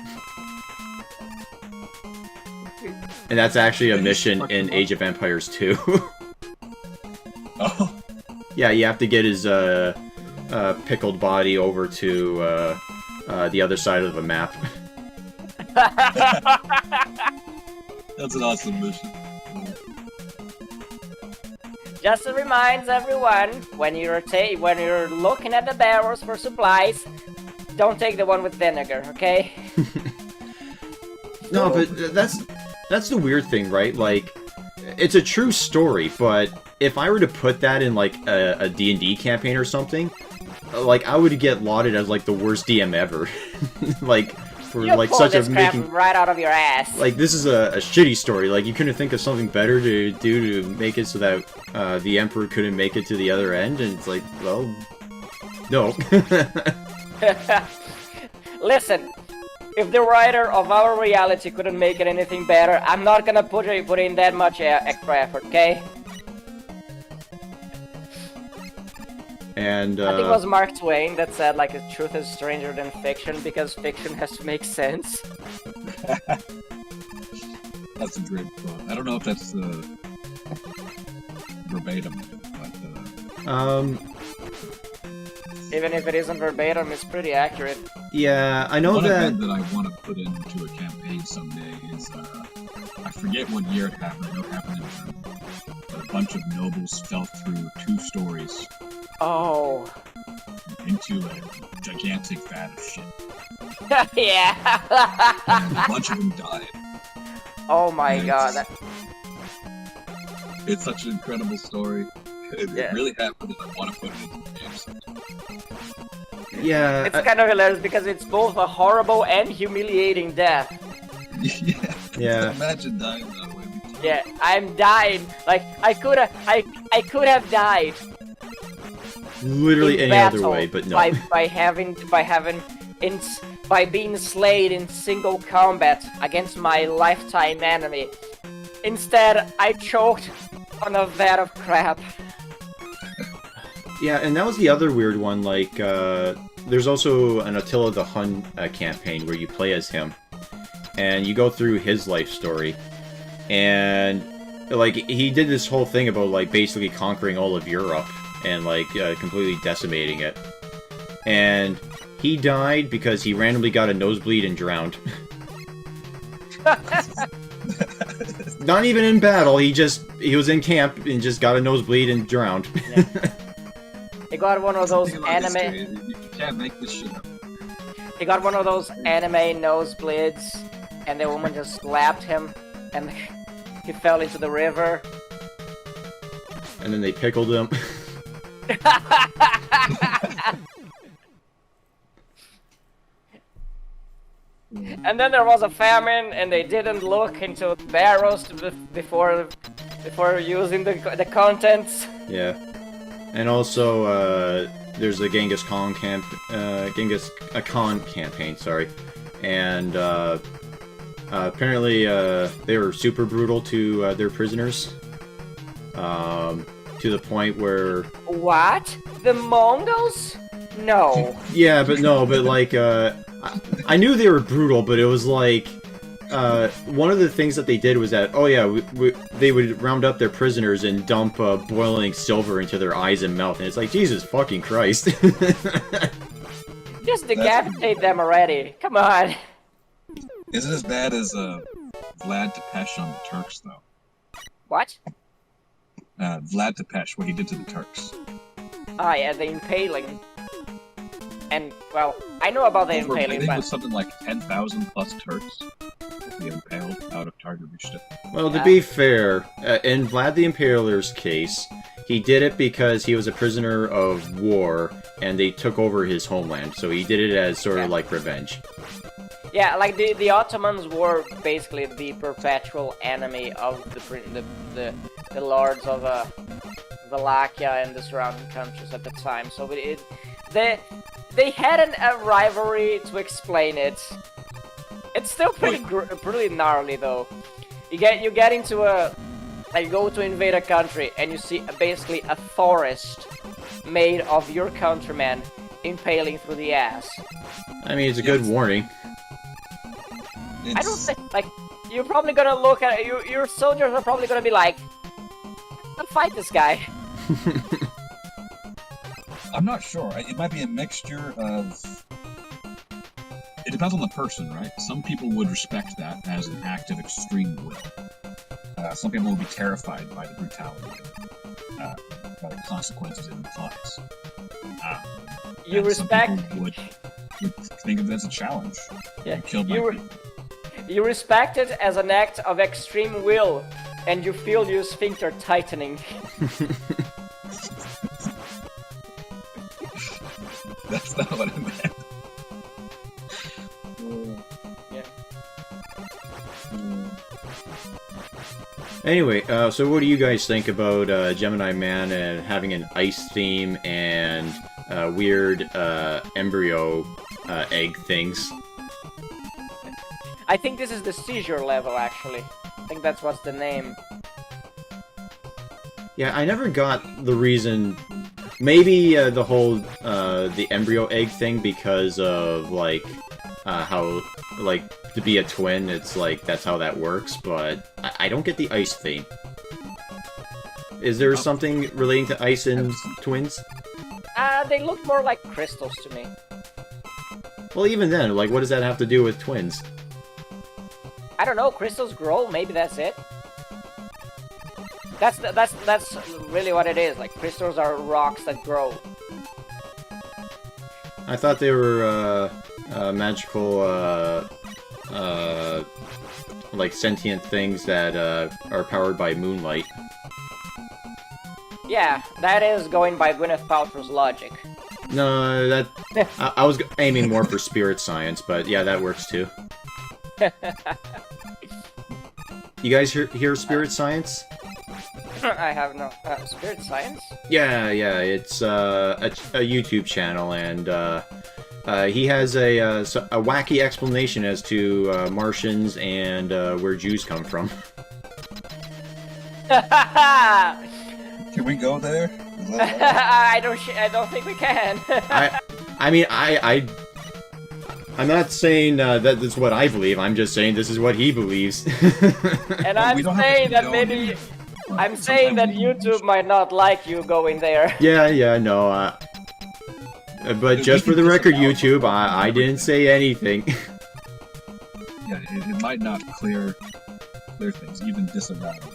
And that's actually a mission in Age of Empires 2. Oh. Yeah, you have to get his pickled body over to the other side of the map. That's an awesome mission. Just to remind everyone, when you're looking at the barrels for supplies, don't take the one with vinegar, okay? No, but that's the weird thing, right? Like, it's a true story, but if I were to put that in, like, a D&D campaign or something, like, I would get lauded as, like, the worst DM ever. Like, for, like, such a making... right out of your ass. Like, this is a shitty story. Like, you couldn't think of something better to do to make it so that the Emperor couldn't make it to the other end, and it's like, well, no. Listen, if the writer of our reality couldn't make it anything better, I'm not gonna put in that much extra effort, okay? And I think it was Mark Twain that said, like, the truth is stranger than fiction because fiction has to make sense. That's a great quote. I don't know if that's verbatim, but even if it isn't verbatim, it's pretty accurate. Yeah, I know one that... event that I want to put into a campaign someday is, I forget what year it happened. I know it happened in Germany. But a bunch of nobles fell through 2 stories. Oh. Into a gigantic vat of shit. Yeah. And a bunch of them died. Oh my god. It's such an incredible story. It really happened, and I want to put it into the game sometime. Yeah. It's kind of hilarious because it's both a horrible and humiliating death. Yeah. Imagine dying that way. Yeah, I'm dying. Like, I could have died. Literally any other way, but no. By being slayed in single combat against my lifetime enemy. Instead, I choked on a vat of crap. Yeah, and that was the other weird one, like, there's also an Attila the Hun campaign where you play as him, and you go through his life story, and, like, he did this whole thing about, like, basically conquering all of Europe, and, like, completely decimating it. And he died because he randomly got a nosebleed and drowned. Not even in battle, he was in camp and just got a nosebleed and drowned. Yeah. He got one of those anime. You can't make this shit up. He got one of those anime nosebleeds, and the woman just slapped him, and he fell into the river. And then they pickled him. And then there was a famine, and they didn't look into barrels before using the contents. Yeah. And also, there's the Genghis Khan campaign, sorry. And, apparently, they were super brutal to, their prisoners. To the point where... What? The Mongols? No. Yeah, but like, I knew they were brutal, but it was like, one of the things that they did was that, oh yeah, they would round up their prisoners and dump boiling silver into their eyes and mouth, and it's like, Jesus fucking Christ. Just decapitate them already. Come on. Isn't as bad as Vlad Tepes on the Turks, though. What? Vlad Tepes, what he did to the Turks. Ah, yeah, the impaling. And, well, I know about the I impaling, think it but... was something like 10,000 plus Turks be impaled out of Targovishte. Well, to be fair, in Vlad the Impaler's case, he did it because he was a prisoner of war, and they took over his homeland, so he did it as sort of like revenge. Yeah, like the Ottomans were basically the perpetual enemy of the lords of Wallachia and the surrounding countries at the time. So they had a rivalry to explain it. It's still pretty gnarly though. You get into you go to invade a country and you see basically a forest made of your countrymen impaling through the ass. I mean, it's a good warning. I don't think, like, you're probably gonna look at your soldiers are probably gonna be like, I'll fight this guy. I'm not sure. It might be a mixture of... It depends on the person, right? Some people would respect that as an act of extreme will. Some people would be terrified by the brutality, by the consequences it implies. You respect... Some people would think of it as a challenge. Yeah. Killed by people. You respect it as an act of extreme will, and you feel your sphincter tightening. That's not what I meant. Yeah. Anyway, so what do you guys think about Gemini Man and having an ice theme and weird embryo egg things? I think this is the seizure level, actually. I think that's what's the name. Yeah, I never got the reason. Maybe the whole the embryo egg thing because of like how like to be a twin, it's like that's how that works. But I don't get the ice theme. Is there something relating to ice and twins? They look more like crystals to me. Well, even then, like, what does that have to do with twins? I don't know. Crystals grow. Maybe that's it. That's really what it is. Like, crystals are rocks that grow. I thought they were magical, like sentient things that are powered by moonlight. Yeah, that is going by Gwyneth Paltrow's logic. No, that I was aiming more for spirit science, but yeah, that works too. You guys hear spirit science? I have no spirit science. Yeah, it's a YouTube channel, and he has a wacky explanation as to Martians and where Jews come from. Can we go there? I don't think we can. I'm not saying that this is what I believe. I'm just saying this is what he believes. And I'm saying that maybe. I'm saying that YouTube might not like you going there. Yeah, no. But just for the record, YouTube, I didn't say anything. Yeah, it might not clear things, even disavow them.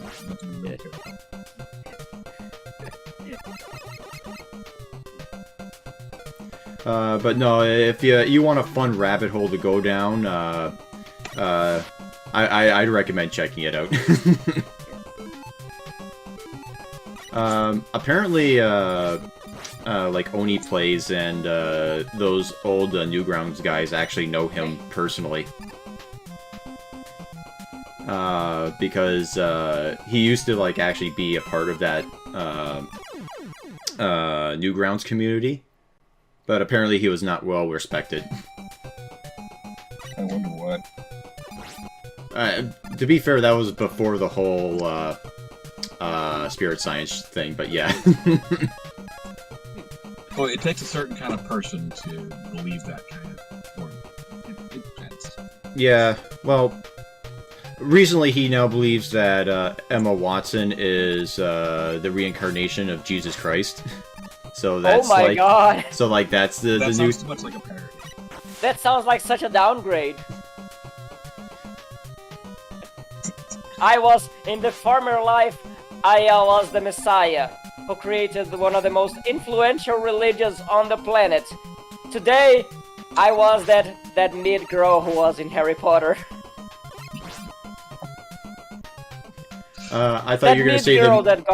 But no, if you want a fun rabbit hole to go down, I'd recommend checking it out. Apparently, like Oni Plays and those old Newgrounds guys actually know him personally. Because he used to like actually be a part of that Newgrounds community. But apparently he was not well respected. I wonder what. To be fair, that was before the whole spirit science thing, but yeah. Well, it takes a certain kind of person to believe that kind of... Or it depends. Yeah, well, recently he now believes that Emma Watson is the reincarnation of Jesus Christ. So that's God! So like that's the That new. sounds too much like a parody. That sounds like such a downgrade. I was in the former life. I was the Messiah who created one of the most influential religions on the planet. Today, I was that mid girl who was in Harry Potter. I thought you were gonna say girl that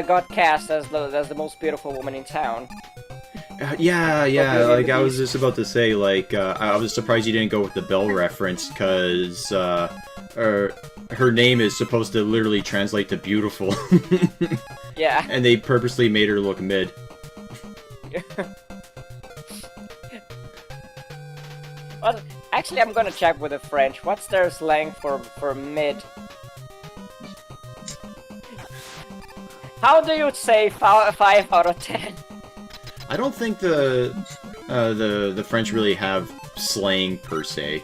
got cast as the most beautiful woman in town. Yeah, like I was just about to say, like, I was surprised you didn't go with the Belle reference, because, her name is supposed to literally translate to beautiful. Yeah. And they purposely made her look mid. Well, actually, I'm gonna check with the French. What's their slang for mid? How do you say 5 out of 10? I don't think the French really have slang per se.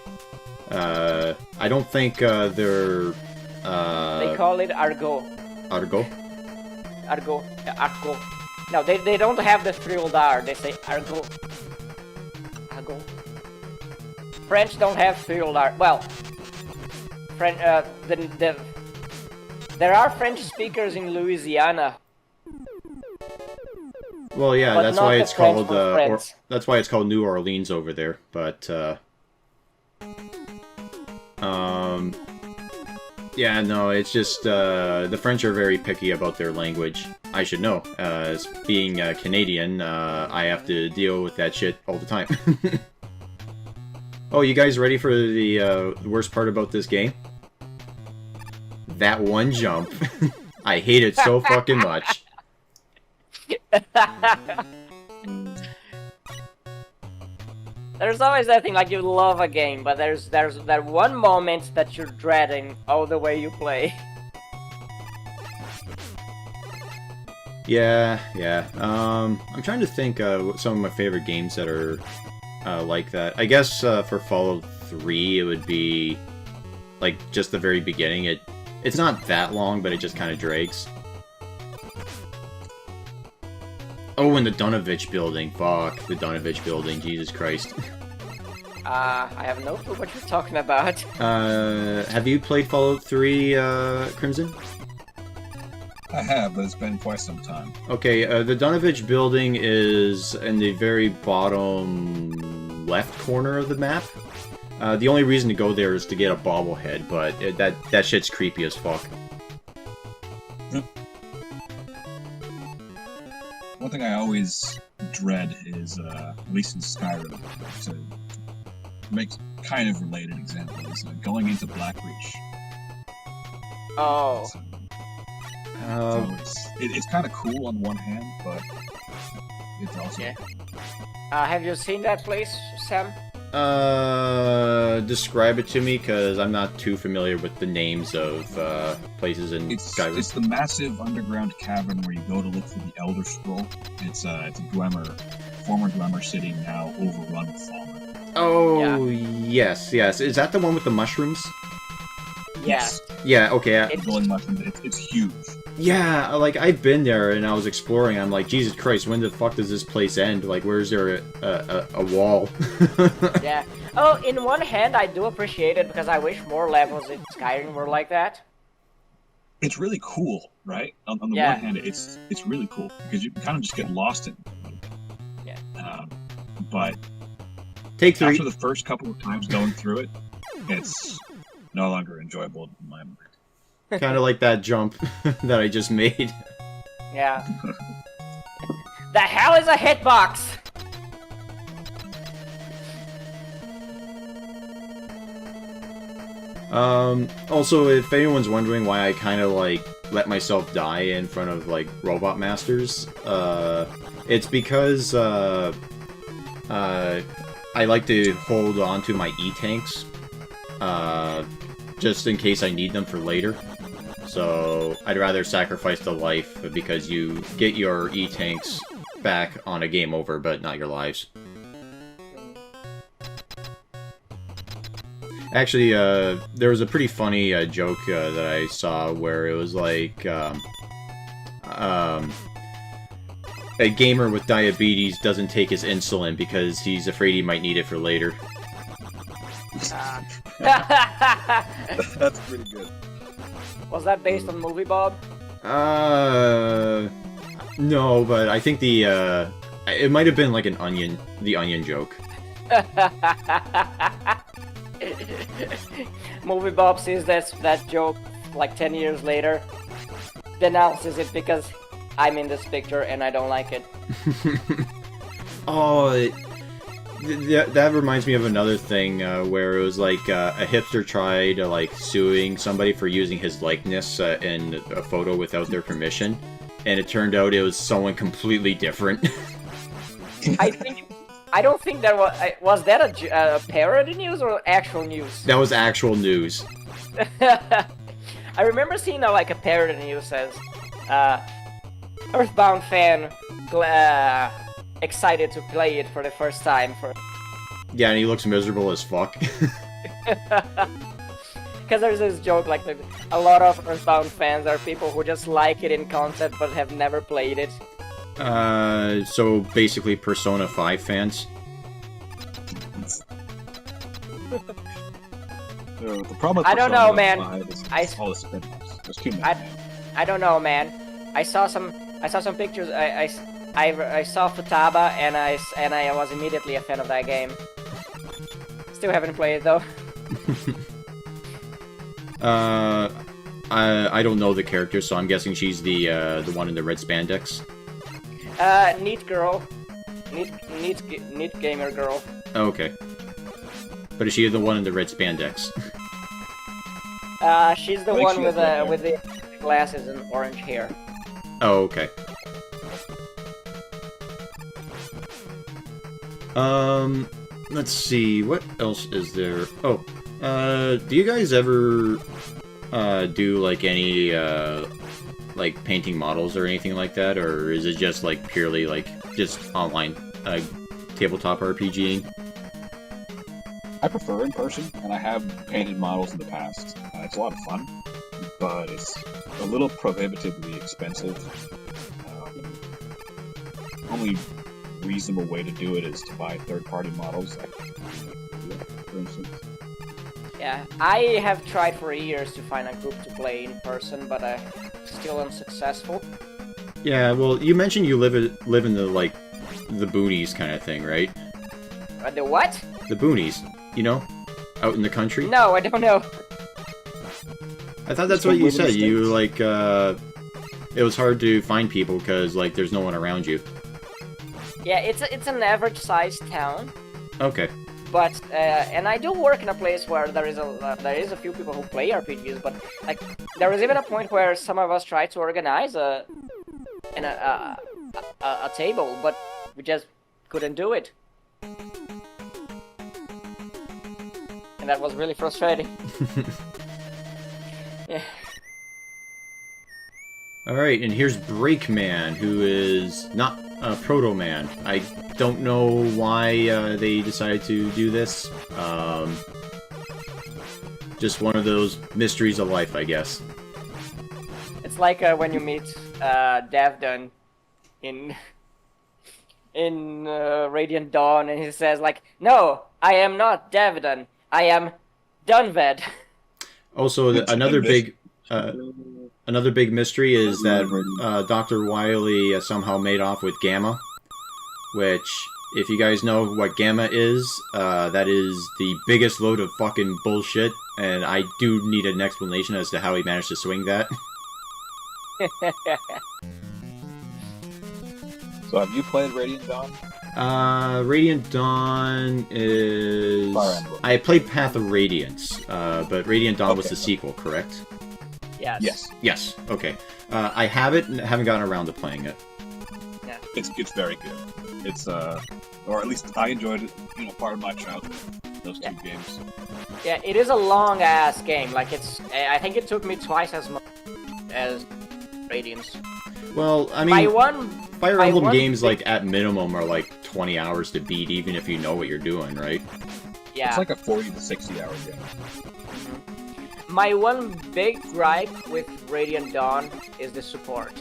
I don't think they're. They call it argot. Argot. Argot. Argot. No, they don't have the thrilled R. They say argot. Argot. French don't have thrilled R. Well, French. There are French speakers in Louisiana. Well, yeah, but that's not why the it's French called that's why it's called New Orleans over there. But yeah, no, it's just the French are very picky about their language. I should know. As being Canadian, I have to deal with that shit all the time. Oh, you guys ready for the worst part about this game? That one jump. I hate it so fucking much. There's always that thing, like you love a game, but there's that one moment that you're dreading all the way you play. Yeah. I'm trying to think what some of my favorite games that are like that. I guess for Fallout 3, it would be like just the very beginning. It's not that long, but it just kind of drags. Oh, and the Dunovich building. Fuck, the Dunovich building. Jesus Christ. I have no clue what you're talking about. Have you played Fallout 3, Crimson? I have, but it's been quite some time. Okay, the Dunovich building is in the very bottom left corner of the map. The only reason to go there is to get a bobblehead, but that shit's creepy as fuck. One thing I always dread is, at least in Skyrim, to make kind of related examples, going into Blackreach. Oh. It's kind of cool on one hand, but it's also... Yeah. Have you seen that place, Sam? Describe it to me, because I'm not too familiar with the names of places in Skyrim. It's the massive underground cavern where you go to look for the Elder Scroll. It's a Dwemer, former Dwemer city, now overrun with fallen. Oh, yes. Is that the one with the mushrooms? Yes. Yeah, okay. Glowing mushrooms. It's huge. Yeah, like, I've been there, and I was exploring, I'm like, Jesus Christ, when the fuck does this place end? Like, where's there a wall? Yeah. Oh, in one hand, I do appreciate it, because I wish more levels in Skyrim were like that. It's really cool, right? On the one hand, it's really cool, because you kind of just get lost in it. Yeah. But Take 3. after the first couple of times going through it, it's no longer enjoyable in my mind. Kind of like that jump that I just made. Yeah. The hell is a hitbox? Also, if anyone's wondering why I kind of, like, let myself die in front of, like, robot masters, it's because, I like to hold on to my E-tanks, just in case I need them for later. So, I'd rather sacrifice the life, because you get your E-tanks back on a game over, but not your lives. Actually, there was a pretty funny joke that I saw where it was like, a gamer with diabetes doesn't take his insulin because he's afraid he might need it for later. That's pretty good. Was that based on movie, Bob? No, but I think it might have been like the onion joke. Movie Bob sees that joke like 10 years later, denounces it because I'm in this picture and I don't like it. Oh, that reminds me of another thing where it was like a hipster tried like suing somebody for using his likeness in a photo without their permission, and it turned out it was someone completely different. I don't think that was that a parody news or actual news? That was actual news. I remember seeing like a parody news says, Earthbound fan excited to play it for the first time. Yeah, and he looks miserable as fuck. Because there's this joke like a lot of Earthbound fans are people who just like it in concept but have never played it. So basically Persona 5 fans? The problem with I don't know, man. all the spin-offs. There's too many. I don't know, man. I saw some pictures. I saw Futaba and I was immediately a fan of that game. Still haven't played it though. I don't know the character, so I'm guessing she's the one in the red spandex. Neat girl. Neat gamer girl. Okay. But is she the one in the red spandex? She's the one with the glasses and orange hair. Oh, okay. Let's see, what else is there? Oh, do you guys ever, do, like, any, like, painting models or anything like that? Or is it just, like, purely, like, just online, tabletop RPGing? I prefer in person, and I have painted models in the past. It's a lot of fun, but it's a little prohibitively expensive. Only reasonable way to do it is to buy third-party models, for instance. Yeah, I have tried for years to find a group to play in person, but I'm still unsuccessful. Yeah, well, you mentioned you live in the, like, the boonies kind of thing, right? The what? The boonies, you know? Out in the country? No, I don't know. I thought that's what you said. You, like, it was hard to find people because, like, there's no one around you. Yeah, it's an average-sized town. Okay. But and I do work in a place where there is a few people who play RPGs. But like, there was even a point where some of us tried to organize a table, but we just couldn't do it. and that was really frustrating. Yeah. Alright, and here's Breakman, who is not Proto Man. I don't know why they decided to do this. Just one of those mysteries of life, I guess. It's like when you meet Davdon in Radiant Dawn, and he says like, "No, I am not Davdon. I am Dunved." Also, another big mystery is that Dr. Wily somehow made off with Gamma, which, if you guys know what Gamma is, that is the biggest load of fucking bullshit, and I do need an explanation as to how he managed to swing that. So have you played Radiant Dawn? Radiant Dawn is... Fire Emblem. I played Path of Radiance, but Radiant Dawn was the sequel, correct? Yes. Yes. Yes, okay. I have it, and haven't gotten around to playing it. Yeah. It's very good. It's or at least I enjoyed it. You know, part of my childhood. Those two games. Yeah, it is a long ass game. Like I think it took me twice as much as Radiance. Well, I mean, Fire Emblem one games, like, at minimum are like 20 hours to beat, even if you know what you're doing, right? Yeah. It's like a 40 to 60 hour game. My one big gripe with Radiant Dawn is the support.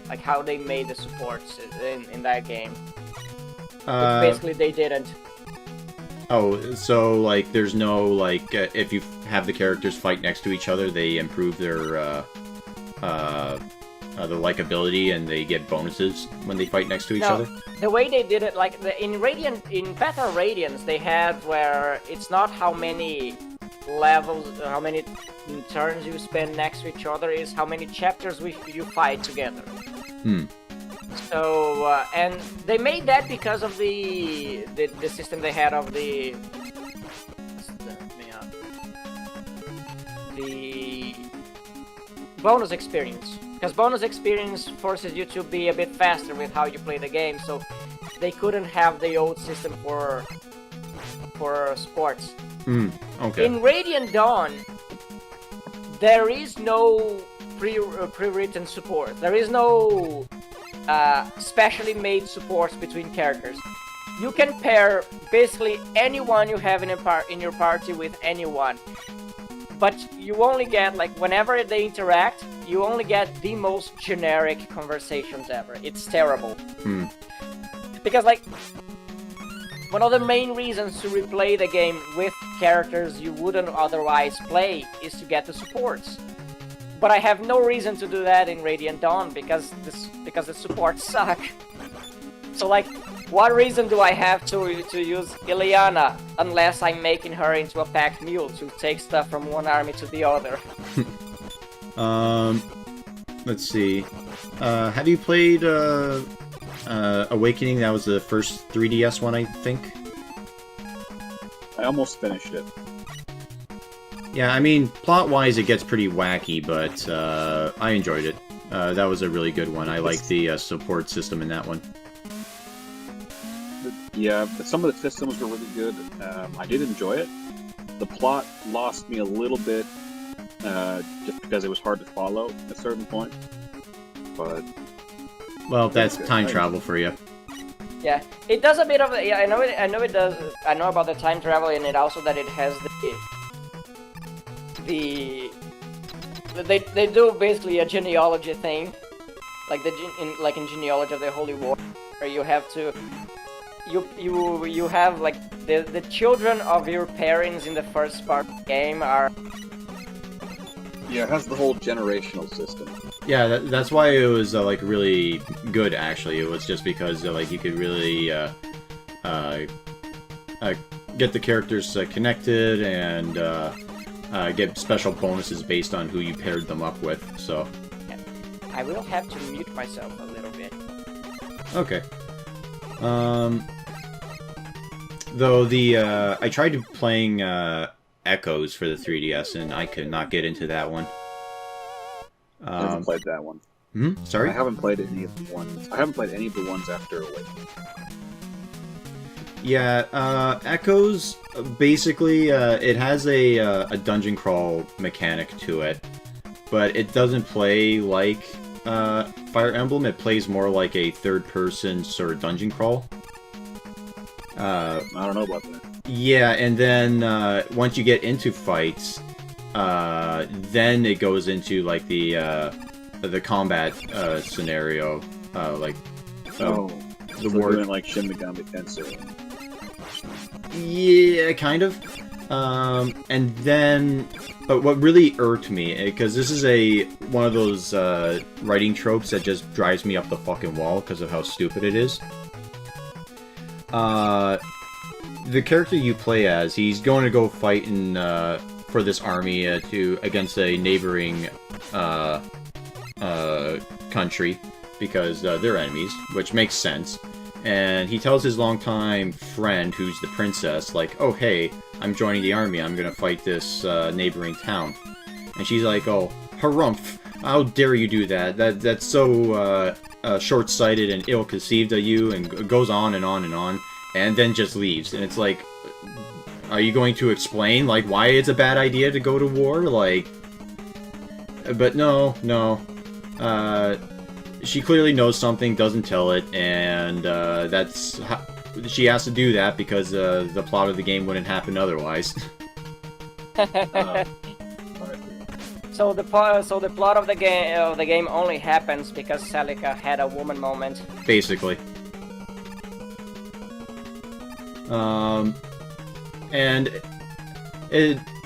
Like how they made the supports in that game. Which basically they didn't. Oh, so, like, there's no, like, if you have the characters fight next to each other, they improve their likability and they get bonuses when they fight next to each other? The way they did it, like, in Path of Radiance, they had where it's not how many levels, how many turns you spend next to each other, is how many chapters you fight together. So, and they made that because of the system they had of the bonus experience. Because bonus experience forces you to be a bit faster with how you play the game, so they couldn't have the old system for sports. Okay. In Radiant Dawn, there is no pre-written support. There is no specially made supports between characters. You can pair basically anyone you have in your party with anyone, but you only get, like, whenever they interact, you only get the most generic conversations ever. It's terrible. Because, like, one of the main reasons to replay the game with characters you wouldn't otherwise play is to get the supports. But I have no reason to do that in Radiant Dawn because the supports suck. So, like, what reason do I have to use Ileana unless I'm making her into a packed mule to take stuff from one army to the other? Let's see. Have you played Awakening? That was the first 3DS one, I think. I almost finished it. Yeah, I mean, plot-wise, it gets pretty wacky, but I enjoyed it. That was a really good one. I like the support system in that one. Yeah, but some of the systems were really good. I did enjoy it. The plot lost me a little bit, just because it was hard to follow at a certain point. But well, that's time travel for you. Yeah, it does a bit of. Yeah, I know it does. I know about the time travel, and it also that it has they do basically a genealogy thing, like in genealogy of the Holy War, where you have to. You have, like, the children of your parents in the first part of the game are... Yeah, it has the whole generational system. Yeah, that's why it was, like, really good, actually. It was just because, like, you could really, get the characters connected and, get special bonuses based on who you paired them up with, so... Yeah. I will have to mute myself a little bit. Okay. Though I tried playing, Echoes for the 3DS, and I could not get into that one. I haven't played that one. Sorry? I haven't played any of the ones. I haven't played any of the ones after Awakening. Yeah, Echoes, basically, it has a dungeon crawl mechanic to it, but it doesn't play like Fire Emblem. It plays more like a third-person sort of dungeon crawl. I don't know about that. Yeah, and then once you get into fights, then it goes into like the combat scenario, like the war doing like Shin Megami Tensei. Yeah, kind of. And then, but what really irked me, because this is one of those writing tropes that just drives me up the fucking wall because of how stupid it is. The character you play as, he's going to go fight for this army against a neighboring country because they're enemies, which makes sense. And he tells his longtime friend, who's the princess, like, "Oh, hey, I'm joining the army. I'm gonna fight this neighboring town." And she's like, "Oh, harumph! How dare you do that? That's so short-sighted and ill-conceived of you," and goes on and on and on, and then just leaves. And it's like, are you going to explain, like, why it's a bad idea to go to war? Like, but no. She clearly knows something, doesn't tell it, and she has to do that because the plot of the game wouldn't happen otherwise. So the plot of the game only happens because Celica had a woman moment. Basically.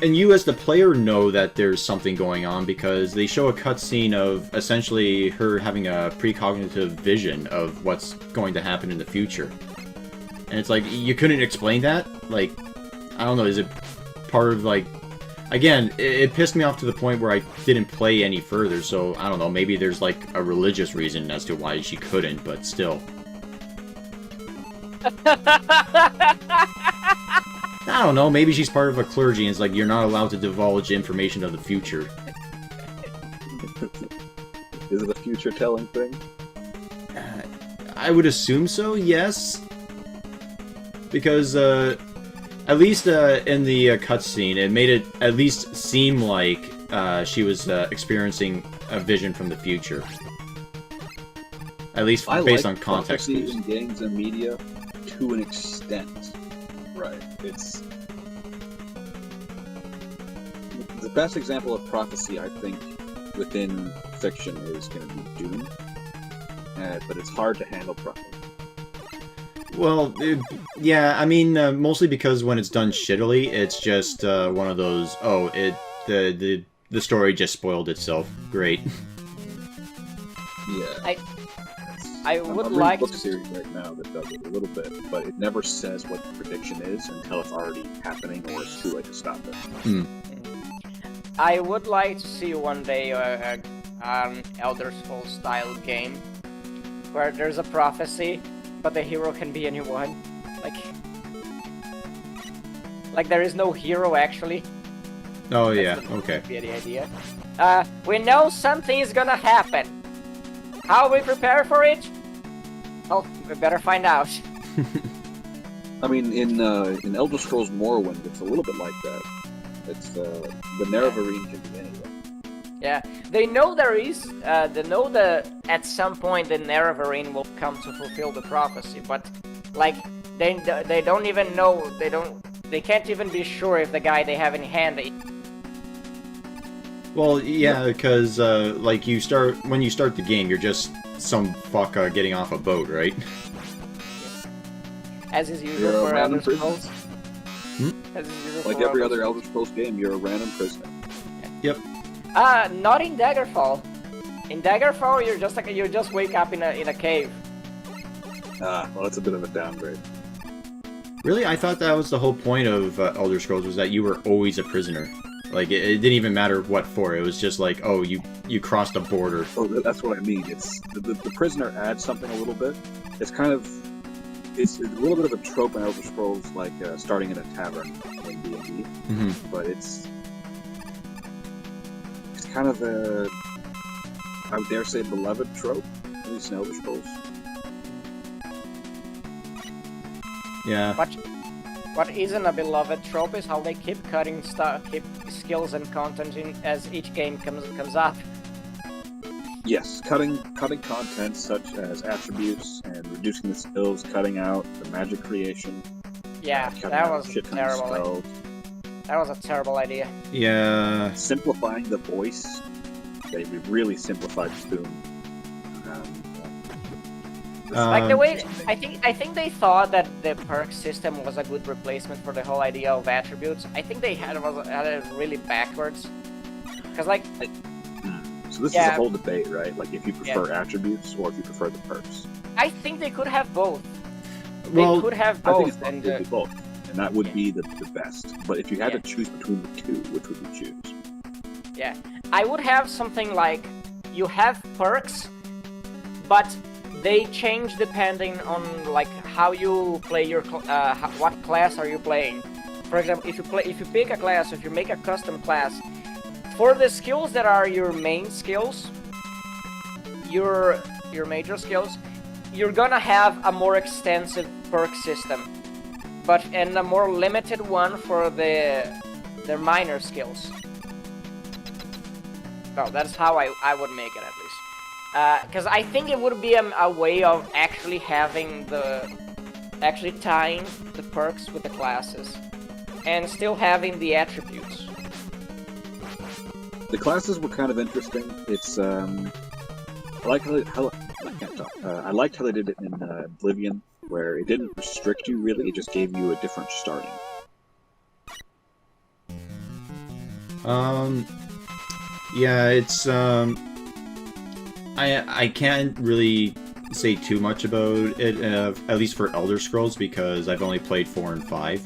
And you as the player know that there's something going on because they show a cutscene of essentially her having a precognitive vision of what's going to happen in the future. And it's like, you couldn't explain that? Like, I don't know, is it part of, like... Again, it pissed me off to the point where I didn't play any further, so I don't know, maybe there's like a religious reason as to why she couldn't, but still. I don't know, maybe she's part of a clergy and it's like, you're not allowed to divulge information of the future. Is it a future-telling thing? I would assume so, yes. Because, at least in the cutscene, it made it at least seem like she was experiencing a vision from the future. At least based on context clues. In games and media, to an extent. Right. It's the best example of prophecy, I think, within fiction is going to be Doom, but it's hard to handle properly. Well, yeah, I mean, mostly because when it's done shittily, it's just one of those. Oh, the story just spoiled itself. Great. Yeah. I would like to see a book series right now that does it a little bit, but it never says what the prediction is until it's already happening or it's too late to stop it. Mm. I would like to see one day an Elder Scrolls style game where there's a prophecy, but the hero can be anyone. Like there is no hero actually. Oh yeah, okay. Be the idea. We know something is gonna happen. How we prepare for it? Well, we better find out. I mean, in Elder Scrolls Morrowind, it's a little bit like that. It's the Nerevarine can be anyone. Yeah, they know there is. They know that at some point the Nerevarine will come to fulfill the prophecy, but like they don't even know. They can't even be sure if the guy they have in hand. Well, yeah, because like when you start the game, you're just some fuck getting off a boat, right? As is usual for Elder Scrolls. Like every other Elder Scrolls game, you're a random prisoner. Yep. Not in Daggerfall. In Daggerfall, you just wake up in a cave. Well, that's a bit of a downgrade. Really, I thought that was the whole point of Elder Scrolls, was that you were always a prisoner. Like, it didn't even matter what for. It was just like, oh, you crossed a border. Oh, that's what I mean. It's the prisoner adds something a little bit. It's kind of... It's a little bit of a trope in Elder Scrolls, like starting in a tavern in D&D. Mm-hmm. But it's kind of a... I would dare say beloved trope, at least in Elder Scrolls. Yeah. What isn't a beloved trope is how they keep cutting stuff, keep skills and content in as each game comes up. Yes, cutting content such as attributes and reducing the skills, cutting out the magic creation. Yeah, that was terrible. That was a terrible idea. Yeah. Simplifying the voice. They really simplified Spoon. Like the way I think they thought that the perk system was a good replacement for the whole idea of attributes. I think they had it really backwards. Because like. So this is a whole debate, right? Like if you prefer attributes or if you prefer the perks. I think they could have both. Well, they could have both. I think it's both, and that would be the best. But if you had to choose between the two, which would you choose? Yeah, I would have something like you have perks, but they change depending on like how you play your what class are you playing. For example, if you pick a class, if you make a custom class, for the skills that are your main skills, your major skills, you're gonna have a more extensive perk system, and a more limited one for their minor skills. No, that's how I would make it, at least. Because I think it would be a way of actually tying the perks with the classes, and still having the attributes. The classes were kind of interesting. It's I liked how they did it in Oblivion, where it didn't restrict you really; it just gave you a different starting. Yeah, it's I can't really say too much about it, at least for Elder Scrolls, because I've only played 4 and 5.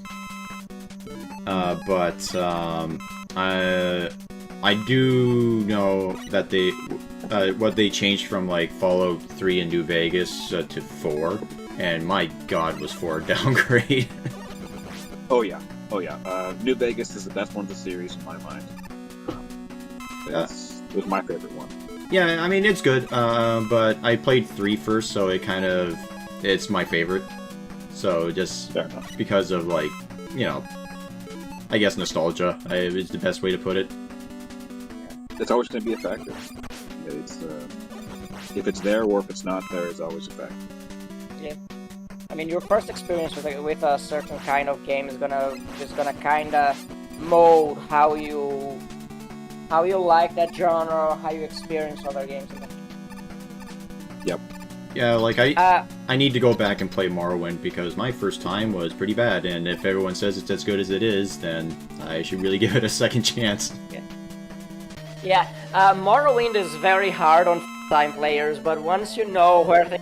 But I do know that what they changed from like Fallout 3 and New Vegas to 4, and my God, was 4 a downgrade. Oh yeah. New Vegas is the best one of the series in my mind. It was my favorite one. Yeah, I mean it's good, but I played 3 first, so it's my favorite. So just because of like, I guess nostalgia is the best way to put it. It's always going to be a factor. It's if it's there or if it's not there, it's always a factor. Yeah, I mean your first experience with a certain kind of game is gonna kind of mold how you like that genre, or how you experience other games. Yep. Yeah, like I need to go back and play Morrowind because my first time was pretty bad, and if everyone says it's as good as it is, then I should really give it a second chance. Yeah, Morrowind is very hard on time players, but once you know where to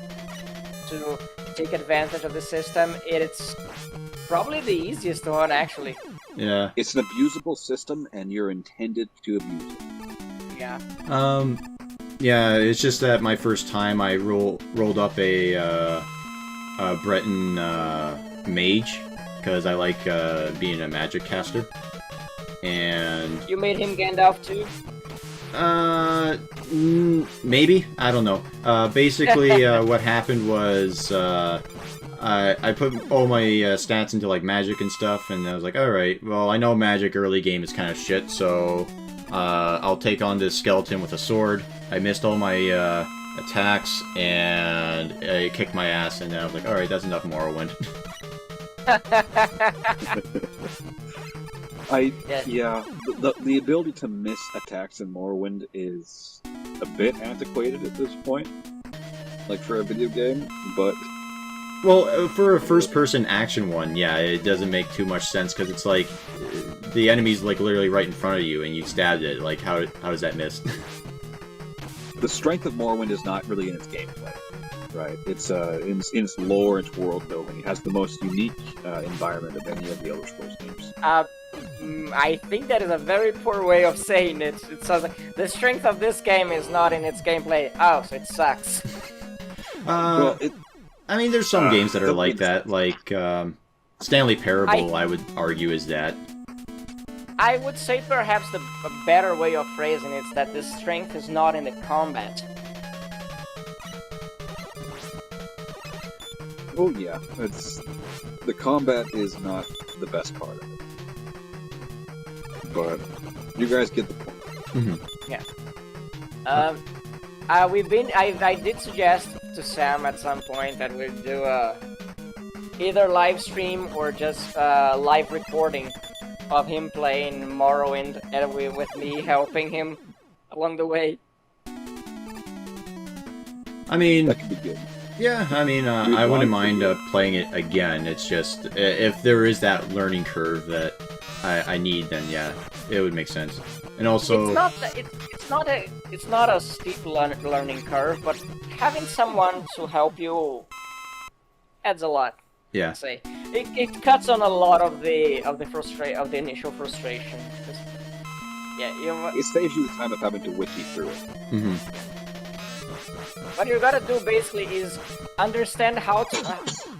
take advantage of the system, it's probably the easiest one, actually. Yeah. It's an abusable system, and you're intended to abuse it. Yeah. Yeah, it's just that my first time I rolled up a Breton mage, because I like being a magic caster. And... You made him Gandalf too? Maybe? I don't know. Basically, what happened was, I put all my stats into, like, magic and stuff, and I was like, alright, well, I know magic early game is kind of shit, so, I'll take on this skeleton with a sword. I missed all my, attacks, and it kicked my ass, and then I was like, alright, that's enough Morrowind. The ability to miss attacks in Morrowind is a bit antiquated at this point, like for a video game, but... Well, for a first-person action one, yeah, it doesn't make too much sense, because it's like, the enemy's like literally right in front of you, and you stabbed it, like, how does that miss? The strength of Morrowind is not really in its gameplay, right? It's in its lore, its world building. It has the most unique environment of any of the Elder Scrolls games. I think that is a very poor way of saying it. It sounds like the strength of this game is not in its gameplay. Oh, so it sucks. I mean, there's some games that are like that, like Stanley Parable, I would argue, is that. I would say perhaps a better way of phrasing it is that the strength is not in the combat. Oh yeah, the combat is not the best part of it, but you guys get the point. Mm-hmm. Yeah. I did suggest to Sam at some point that we'd do either live stream or just live recording of him playing Morrowind, and with me helping him along the way. I mean, That could be good. yeah, I mean, I wouldn't mind playing it again. It's just, if there is that learning curve that I need, then yeah, it would make sense. And also... It's not a steep learning curve, but having someone to help you adds a lot. Yeah. I'd say it cuts on a lot of the initial frustration. Yeah, It saves you the time of having to wiki through it. Mm-hmm. What you gotta do basically is understand how to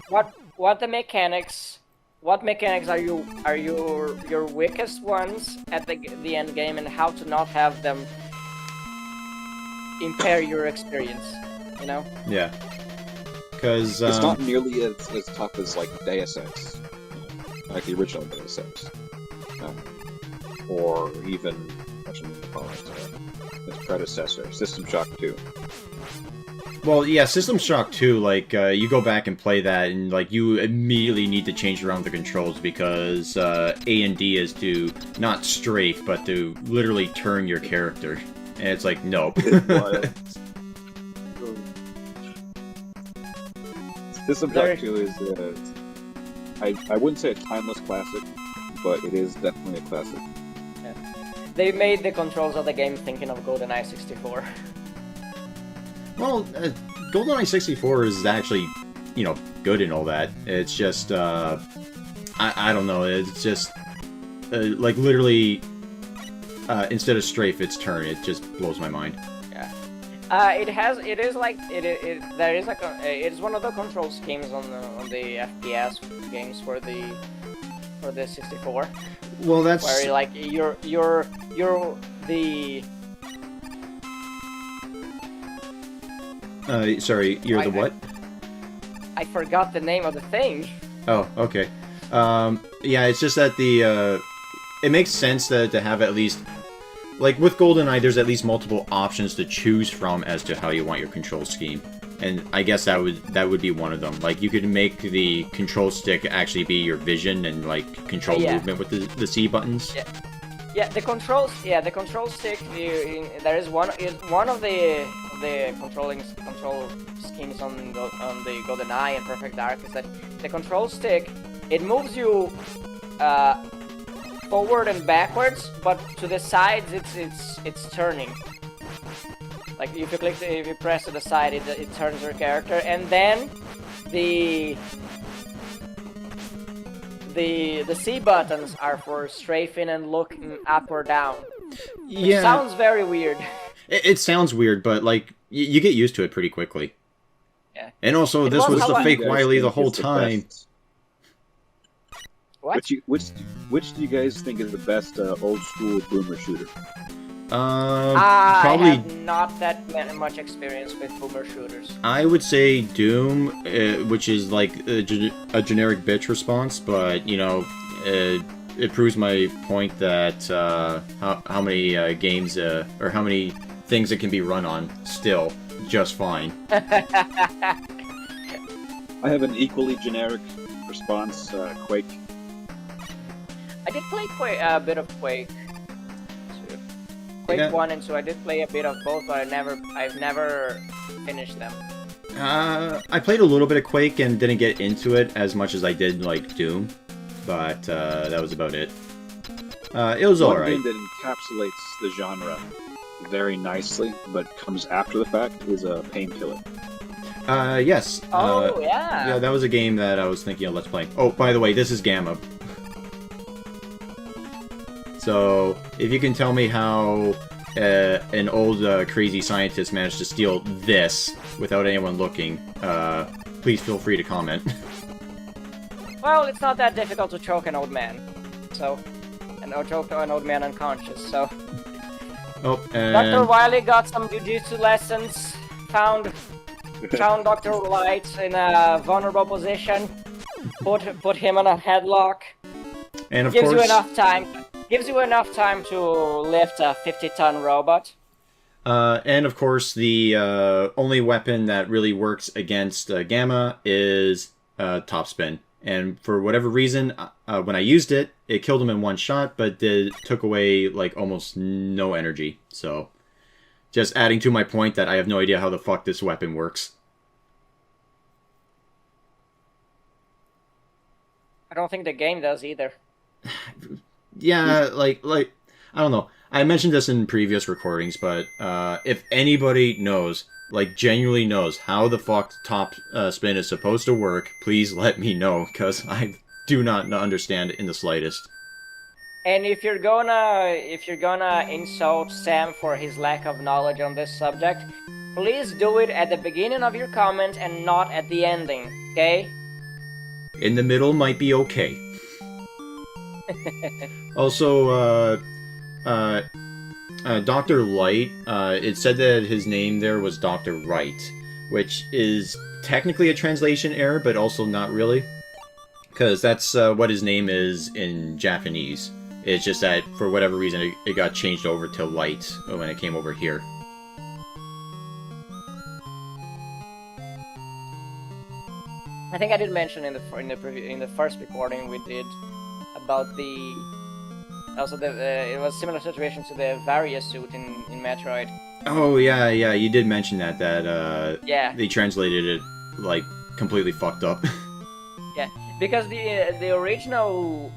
what the mechanics. What mechanics are your weakest ones at the end game, and how to not have them impair your experience, you know? Yeah. Because it's not nearly as tough as like Deus Ex, like the original Deus Ex, or even what's it called, its predecessor, System Shock 2. Well, yeah, System Shock 2, like, you go back and play that, and, like, you immediately need to change around the controls, because A and D is to not strafe, but to literally turn your character. And it's like, nope. System Shock 2 is, I wouldn't say a timeless classic, but it is definitely a classic. Yeah. They made the controls of the game thinking of GoldenEye 64. Well, GoldenEye 64 is actually, you know, good and all that. It's just, I don't know, it's just, like, literally, instead of strafe, it's turn. It just blows my mind. Yeah. It is one of the control schemes on the FPS games for the 64. Well, that's... Where, like, you're the... sorry, you're the what? I forgot the name of the thing. Oh, okay. Yeah, it's just that the, it makes sense to have at least... Like, with GoldenEye, there's at least multiple options to choose from as to how you want your control scheme. And I guess that would be one of them. Like, you could make the control stick actually be your vision and, like, control movement with the C buttons. Yeah. Yeah, the control stick. There is one of the control schemes on the GoldenEye and Perfect Dark is that the control stick, it moves you forward and backwards, but to the sides it's turning. Like if you press to the side, it turns your character, and then the C buttons are for strafing and looking up or down. Yeah. It sounds very weird. It sounds weird, but, like, you get used to it pretty quickly. Yeah. And also, this was the fake Wily the whole time. What? Which do you guys think is the best old school boomer shooter? I Probably... have not that much experience with boomer shooters. I would say Doom, which is like a generic bitch response, but, you know, it proves my point that how many games, or how many things it can be run on still just fine. I have an equally generic response, Quake. I did play a bit of Quake. Quake 1 and 2, I did play a bit of both, but I've never finished them. I played a little bit of Quake and didn't get into it as much as I did, like, Doom, but that was about it. It was alright. One game that encapsulates the genre very nicely, but comes after the fact, is a Painkiller. Yes. Oh, yeah! Yeah, that was a game that I was thinking of Let's Play. Oh, by the way, this is Gamma. So, if you can tell me how an old crazy scientist managed to steal this without anyone looking, please feel free to comment. Well, it's not that difficult to choke an old man. So, and choke an old man unconscious, so... Oh, and... Dr. Wily got some jujutsu lessons, found found Dr. Light in a vulnerable position, put him in a headlock. And of Gives course, you enough time to lift a 50-ton robot. and of course, the only weapon that really works against Gamma is top spin. And for whatever reason, when I used it, it killed him in one shot, but took away like almost no energy. So, just adding to my point that I have no idea how the fuck this weapon works. I don't think the game does either. Yeah, like I don't know. I mentioned this in previous recordings, but if anybody knows, like genuinely knows how the fuck top spin is supposed to work, please let me know, because I do not understand it in the slightest. And if you're gonna insult Sam for his lack of knowledge on this subject, please do it at the beginning of your comment and not at the ending, okay? In the middle might be okay. Also, Dr. Light, it said that his name there was Dr. Wright, which is technically a translation error, but also not really. Because that's what his name is in Japanese. It's just that, for whatever reason, it got changed over to Light when it came over here. I think I did mention in the first recording we did about it was a similar situation to the Varia suit in Metroid. Oh yeah, you did mention that yeah, they translated it like completely fucked up. Yeah, because the original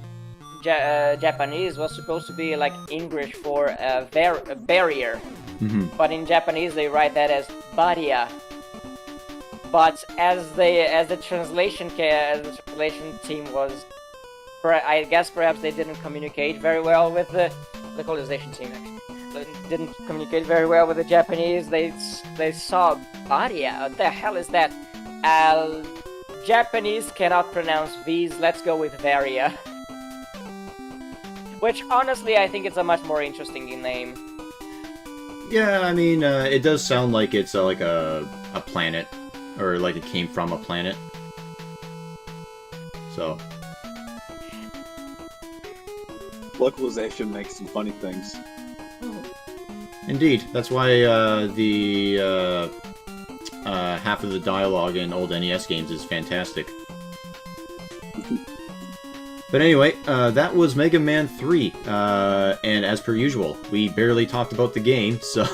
Japanese was supposed to be like English for a barrier, but in Japanese they write that as barrier. But as the translation team was, I guess perhaps they didn't communicate very well with the localization team. Actually, didn't communicate very well with the Japanese. They saw barrier. What the hell is that? Japanese cannot pronounce V's. Let's go with Varia. Which honestly, I think it's a much more interesting name. Yeah, I mean, it does sound like it's like a planet. Or like it came from a planet. So. Localization makes some funny things. Indeed. That's why the half of the dialogue in old NES games is fantastic. But anyway, that was Mega Man 3. And as per usual, we barely talked about the game, so...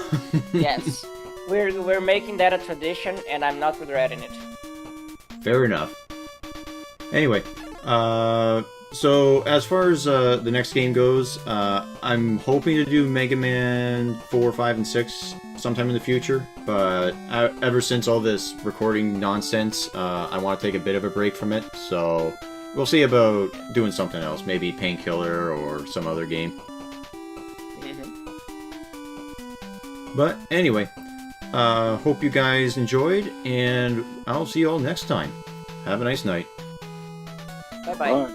Yes. We're making that a tradition, and I'm not regretting it. Fair enough. Anyway, so as far as the next game goes, I'm hoping to do Mega Man 4, 5, and 6 sometime in the future, but ever since all this recording nonsense, I want to take a bit of a break from it, so we'll see about doing something else, maybe Painkiller or some other game. But anyway, hope you guys enjoyed, and I'll see you all next time. Have a nice night. Bye-bye. Bye.